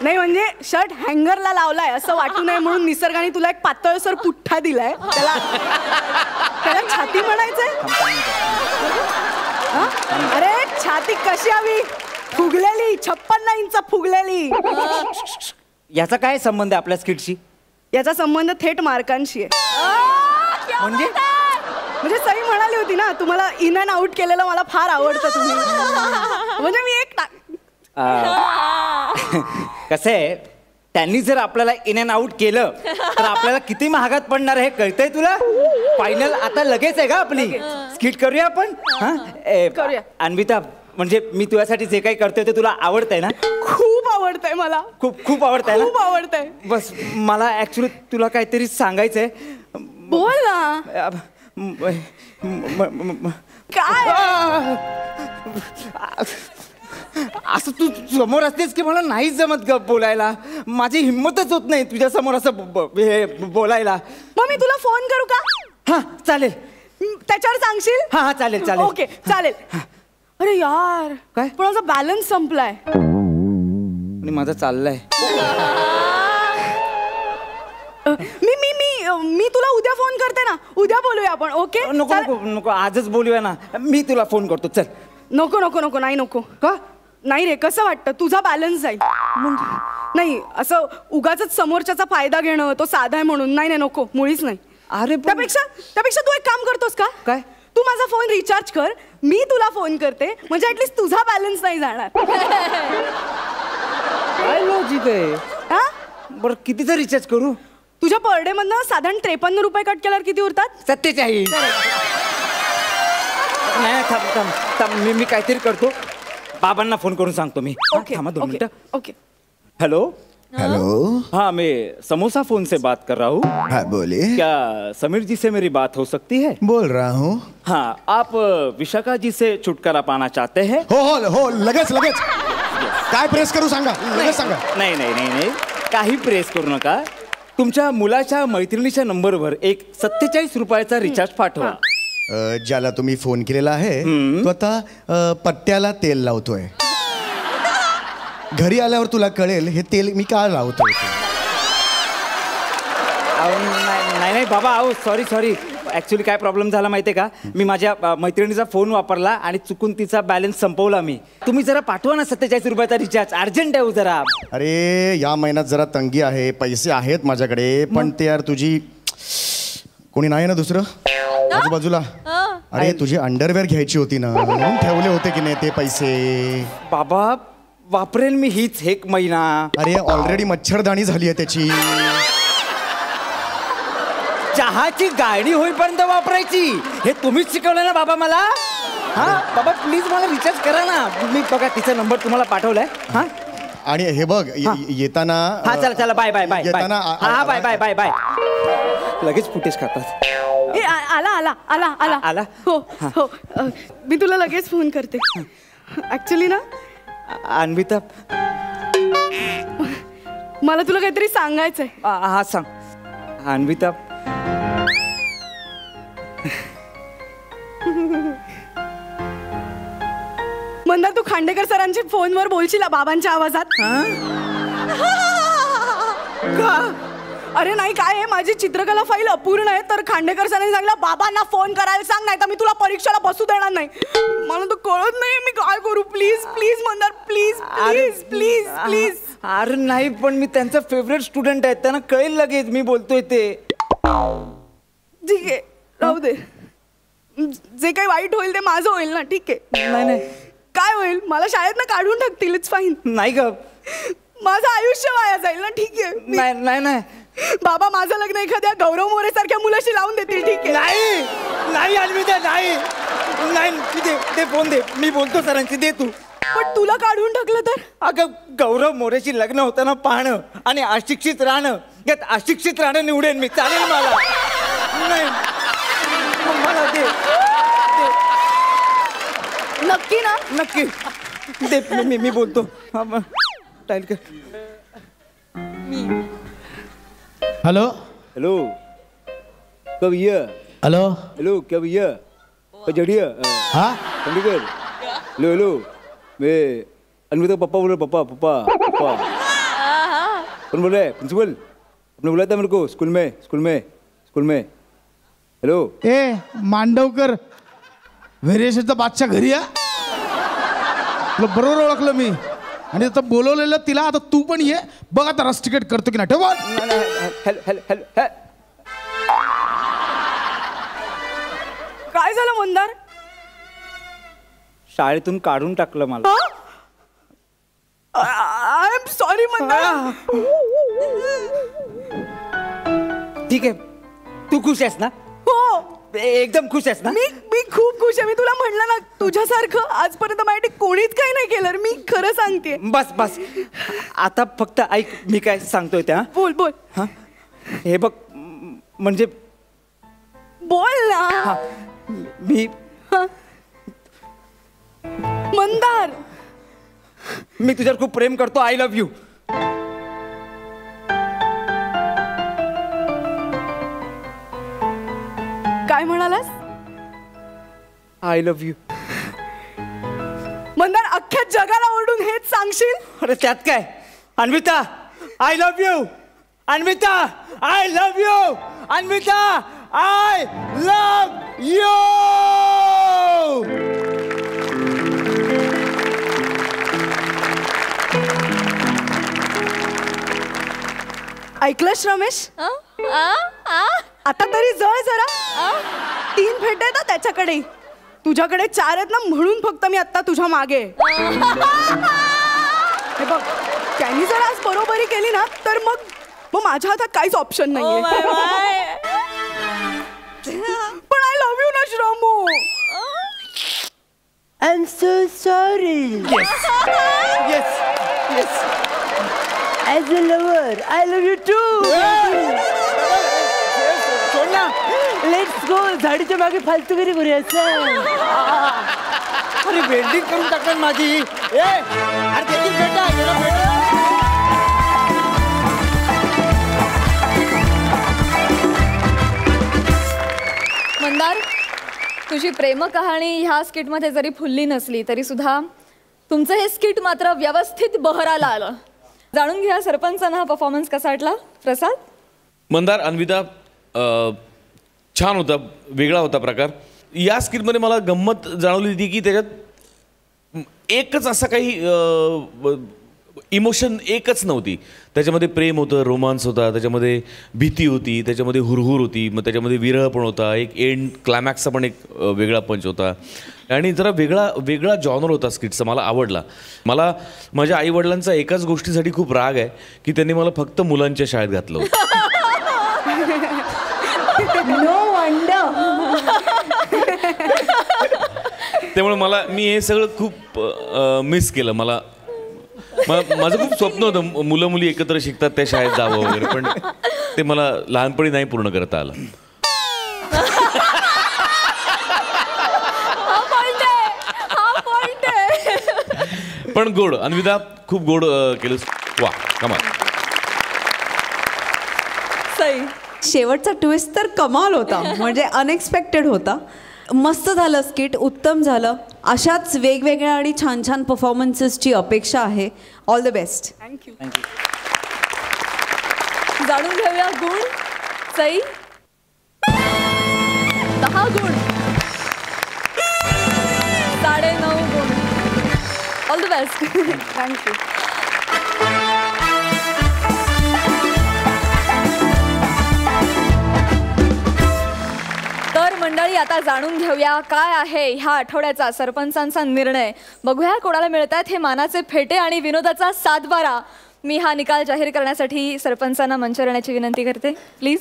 नाही म्हणजे शर्ट हँगरला लावलाय असं वाटू नये म्हणून निसर्गाने तुला एक पातळसर पुठ्ठा दिलाय. त्याला छाती म्हणायचंय? अरे छाती कशी हवी? फुगलेली, 56 इंच फुगलेली. याचा काय संबंध आहे आपल्या स्किटशी? याचा संबंध थेट मार्कांशी आहे. म्हणजे सई म्हणाली होती ना, तुम्हाला इन अँड आउट केलेलं मला फार आवडतं तुम्ही. म्हणजे मी एक कसं आहे, त्यांनी जर आपल्याला इन अँड आउट केलं तर आपल्याला किती महागात पडणार हे कळतंय तुला? फायनल आता लगेच आहे का आपली? स्किट करूया आपण. करूया. अन्विता म्हणजे मी तुझ्यासाठी जे काही करतोय ते तुला आवडतंय ना? खूप आवडतंय मला. खूप आवडतंय ना? खूप आवडतंय. बस मला ऍक्च्युली तुला काहीतरी सांगायचंय. बोल ना. काय असं तू समोर असतेस की मला नाहीच जमत ग बोलायला. माझी हिंमतच होत नाही तुझ्या समोर असं हे बोलायला. मग मी तुला फोन करू का? हा चालेल. त्याच्यावर सांगशील? हा चालेल चालेल. ओके चालेल. अरे यार काय? पण माझा बॅलन्स संपलाय. आणि माझा चाललाय. मी मी मी मी तुला उद्या फोन करते ना, उद्या बोलूया आपण. ओके. नको नको नको आजच बोलूया ना. मी तुला फोन करतो. चल. नको नको नको. नाही नको. का? नाही रे, कसं वाटतं तुझा बॅलन्स जाईल. नाही असं उगाच समोरच्याचा फायदा घेणं, तो साधा आहे म्हणून. नाही नाही नको, मुळीच नाही. अरे त्यापेक्षा तू एक काम करतोस का? काय? तू माझा फोन रिचार्ज कर, मी तुला फोन करते, म्हणजे ऍटलीस्ट तुझा बॅलन्स नाही जाणार. काय लॉजिक आहे? हा बरं कितीचा रिचार्ज करू? तुझ्या पर डे मधनं साधारण 53 रुपये कट केल्यावर किती उरतात? 47. नाही थांब मी काहीतरी करतो. बाबांना फोन करून सांगतो मी. ओके. थांबा 2 मिनिटं. ओके. हेलो. हेलो. हाँ मैं समोसा फोन से बात कर रहा हूँ. हाँ बोलिए. क्या समीर जी से मेरी बात हो सकती है? बोल रहा हूँ. हाँ आप विशाखा जी से छुटकारा पाना चाहते हैं? हो लगेच काय प्रेस करू सांगा. लगेच सांगा. नाही काही प्रेस करू नका. तुमच्या मुलाच्या मैत्रिणीच्या नंबरवर एक 47 रुपयाचा रिचार्ज पाठवा. ज्याला तुम्ही फोन केलेला आहे तो आता पट्ट्याला तेल लावतोय. घरी आल्यावर तुला कळेल हे तेल मी का लावतोय. नाही बाबा अहो सॉरी ॲक्च्युली काय प्रॉब्लेम झाला माहिती आहे का? मी माझ्या मैत्रिणीचा फोन वापरला आणि चुकून तिचा बॅलन्स संपवला मी. तुम्ही जरा पाठवा ना 47 रुपयाचा रिचार्ज. अर्जंट आहे जरा. अरे या महिन्यात जरा तंगी आहे, पैसे आहेत माझ्याकडे, पण ते यार तुझी कोणी नाही ना दुसरं आजूबाजूला. अरे तुझी अंडरवेअर घ्यायची होती ना, म्हणून ठेवले होते की नाही ते पैसे. बाबा वापरेल मी हीच 1 महिना. अरे ऑलरेडी मच्छरदाणी झाली आहे त्याची. चहाची गाडी होईपर्यंत वापरायची हे तुम्हीच शिकवलं ना बाबा मला. हा बाबा प्लीज मला रिचार्ज करा ना. मी बघा तिचा नंबर तुम्हाला पाठवलाय. हा आणि हे बघ येताना. हा चला बाय येताना हा बाय लगेच फुटेज खातात. आला आला आला आला आला? हो हो मी तुला लगेच फोन करते ऍक्च्युली ना अन्विता मला तुला काहीतरी सांगायचंय. हा सांग अन्विता. मंदार तू खांडेकर सरांची फोनवर बोलशील बाबांच्या आवाजात. का? अरे नाही काय आहे माझी चित्रकला फाईल अपूर्ण आहे तर खांडेकर सरांनी सांगितलं बाबांना फोन करायला सांग नाही तर मी तुला परीक्षेला बसू देणार नाही. मला तर कळत नाही मी काय करू. Please please Mandar please please please please. अरे नाही पण मी त्यांचा फेवरेट स्टुडंट आहे त्यांना कळेल लगेच मी बोलतोय ते. ठीक आहे राहू दे जे काही वाईट होईल ते माझं होईल ना. ठीक आहे. नाही नाही काय होईल मला शाळेतनं काढून टाकतील इट्स फाईन. नाही ग माझं आयुष्य वाया जाईल ना. ठीक आहे नाही नाही नाही बाबा माझं लग्न एखाद्या गौरव मोरे सारख्या मुलाशी लावून देतील. ठीक आहे. नाही नाही अन्विता नाही नाही दे फोन दे मी बोलतो सरांची दे तू. पण तुला काढून टाकलं तर. अगं गौरव मोरेशी लग्न होताना पाहणं आणि अशिक्षित राहणं यात अशिक्षित राहणं निवडेन मी. चालेल मला. नाही मला दे नक्की ना. नक्की दे मी बोलतो. टाईल कर. हेलो हेलो कब ये हेलो हेलो कब ये जड़िया हाँ चंडीगढ़. हेलो हेलो मैं अन्विता पापा बोल रहा. पापा पापा पापा कौन बोल रहा है? प्रिंसिपल आपने बुलाया था मेरे को स्कूल में. हेलो ए मांडवकर व्हेरिएशनचा बादशाह घरी आहे. तुला बरोबर ओळखलं मी आणि आता बोलवलेलं तिला. आता तू पण ये बघ आता रस तिकीट करतो की नाही. ठेव. हेलो हेलो हेलो काय झालं मंदार. शाळेतून काढून टाकलं मला. I am sorry Mandar. ठीक आहे तू खुश आहेस ना. हो एकदम खुश आहेस ना. मी खूप खुश आहे. मी तुला म्हणलं ना तुझ्यासारखं आजपर्यंत माझ्यासाठी कोणीच काही नाही केलं. मी खरं सांगते. बस बस आता फक्त ऐक मी काय सांगतोय त्या. बोल बोल. हा हे बघ म्हणजे बोल ना. मी मंदार मी तुझ्यावर खूप प्रेम करतो. I love you. काय म्हणालास. I love you. मंदार अख्ख्या जगाला ओरडून हेच सांगशील. अरे त्यात काय Anvita I love you. Anvita I love you. Anvita I love you. ऐकलंस रमेश. आता तरी जळ जरा. 3 फेटे आहेत त्याच्याकडे. तुझ्याकडे 4 आहेत ना म्हणून फक्त मी आता तुझ्या मागे. हे बघ त्यांनी जर आज बरोबरी केली ना तर मग माझ्या हातात काहीच ऑप्शन नाहीये. पण आय लव्ह यू ना Shramu. I am so sorry. Yes yes as a lover I love you too. सोड ना. Let's go. झाडीच्या मागे फालतूगिरी करूया. अरे वेल्डिंग करून टाकणार माझी. अरे देखील बेटा मेरा बेटा. मंदार तुझी प्रेम कहाणी ह्या स्किटमध्ये जरी फुलली नसली तरी सुद्धा तुमचं हे स्किट मात्र व्यवस्थित बहराला आलं. जाणून घ्या सरपंचांना हा परफॉर्मन्स कसा वाटला. प्रसाद. मंदार अन्विता छान होता. वेगळा होता प्रकार. या स्किटमध्ये मला गंमत जाणवली होती की त्याच्यात एकच असा काही इमोशन एकच नव्हती. त्याच्यामध्ये प्रेम होतं, रोमांस होता, त्याच्यामध्ये भीती होती, त्याच्यामध्ये हुरहुर होती, मग त्याच्यामध्ये विरह पण होता, एक एंड क्लायमॅक्सचा पण एक वेगळा पंच होता आणि जरा वेगळा जॉनर होता स्किटचा. मला आवडला. मला माझ्या आईवडिलांचा एकाच गोष्टीसाठी खूप राग आहे की त्यांनी मला फक्त मुलांच्या शाळेत घातलं होतं. त्यामुळे मी हे सगळं खूप मिस केलं. माझं खूप स्वप्न होतं मुलं मुली एकत्र शिकतात त्या शाळेत जावं वगैरे पण ते मला लहानपणी नाही पूर्ण करता आलं. पण गोड. अन्विता खूप गोड केलंस. वा कमाल. सई. शेवटचा ट्विस्ट तर कमाल होता, म्हणजे अनएक्सपेक्टेड होता. मस्त झालं स्किट, उत्तम झालं. अशाच वेगवेगळ्या आणि छान छान परफॉर्मन्सेसची अपेक्षा आहे. All the best. थँक्यू. जाणून घेऊया गुण. सई 10 गुण. 9.5 गुण. All the best. थँक्यू. तर मंडळी, आता जाणून घेऊया काय आहे ह्या आठवड्याचा सरपंचांचा निर्णय. बघूया कोणाला मिळतात हे मानाचे फेटे आणि विनोदाचा 7-12. मी हा निकाल जाहीर करण्यासाठी सरपंचांना मंचावर येण्याची विनंती करते, प्लीज.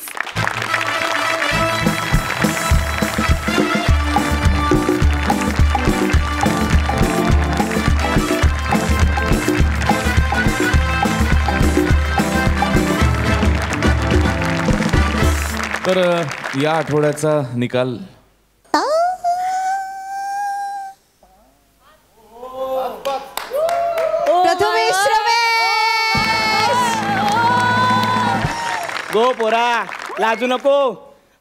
तर या आठवड्याचा निकाल प्रथमेश गो पोरा, लाजू नको.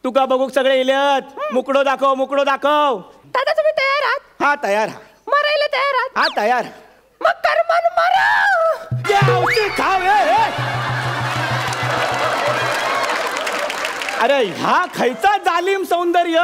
तुका बघू सगळे इलत. मुकडो दाखव, मुकडो दाखव. दादा तुम्ही तयार आहात? हा तयार. मरायला तयार आहात? हा तयार. मग कर्मन मारा. खाव. अरे ह्या खायचा जालिम सौंदर्य.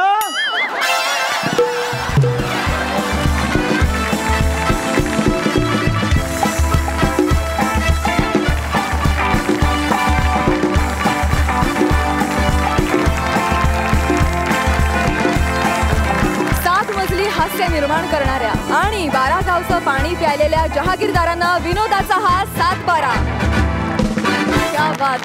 हास्य निर्माण करणाऱ्या आणि 12 गावचं पाणी प्यायलेल्या जहागीरदारांना विनोदाचा हा 7-12. क्या बात.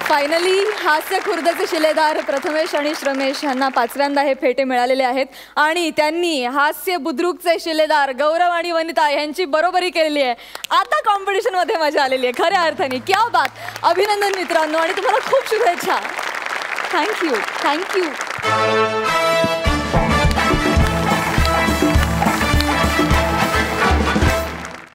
फायनली हास्य खुर्दचे शिलेदार प्रथमेश आणि श्रमेश यांना 5व्यांदा हे फेटे मिळालेले आहेत आणि त्यांनी हास्य बुद्रुकचे शिलेदार गौरव आणि वनिता यांची बरोबरी केलेली आहे. आता कॉम्पिटिशन मध्ये मजा आलेली आहे खऱ्या अर्थाने. क्या बात. अभिनंदन मित्रांनो आणि तुम्हाला खूप शुभेच्छा. थँक्यू.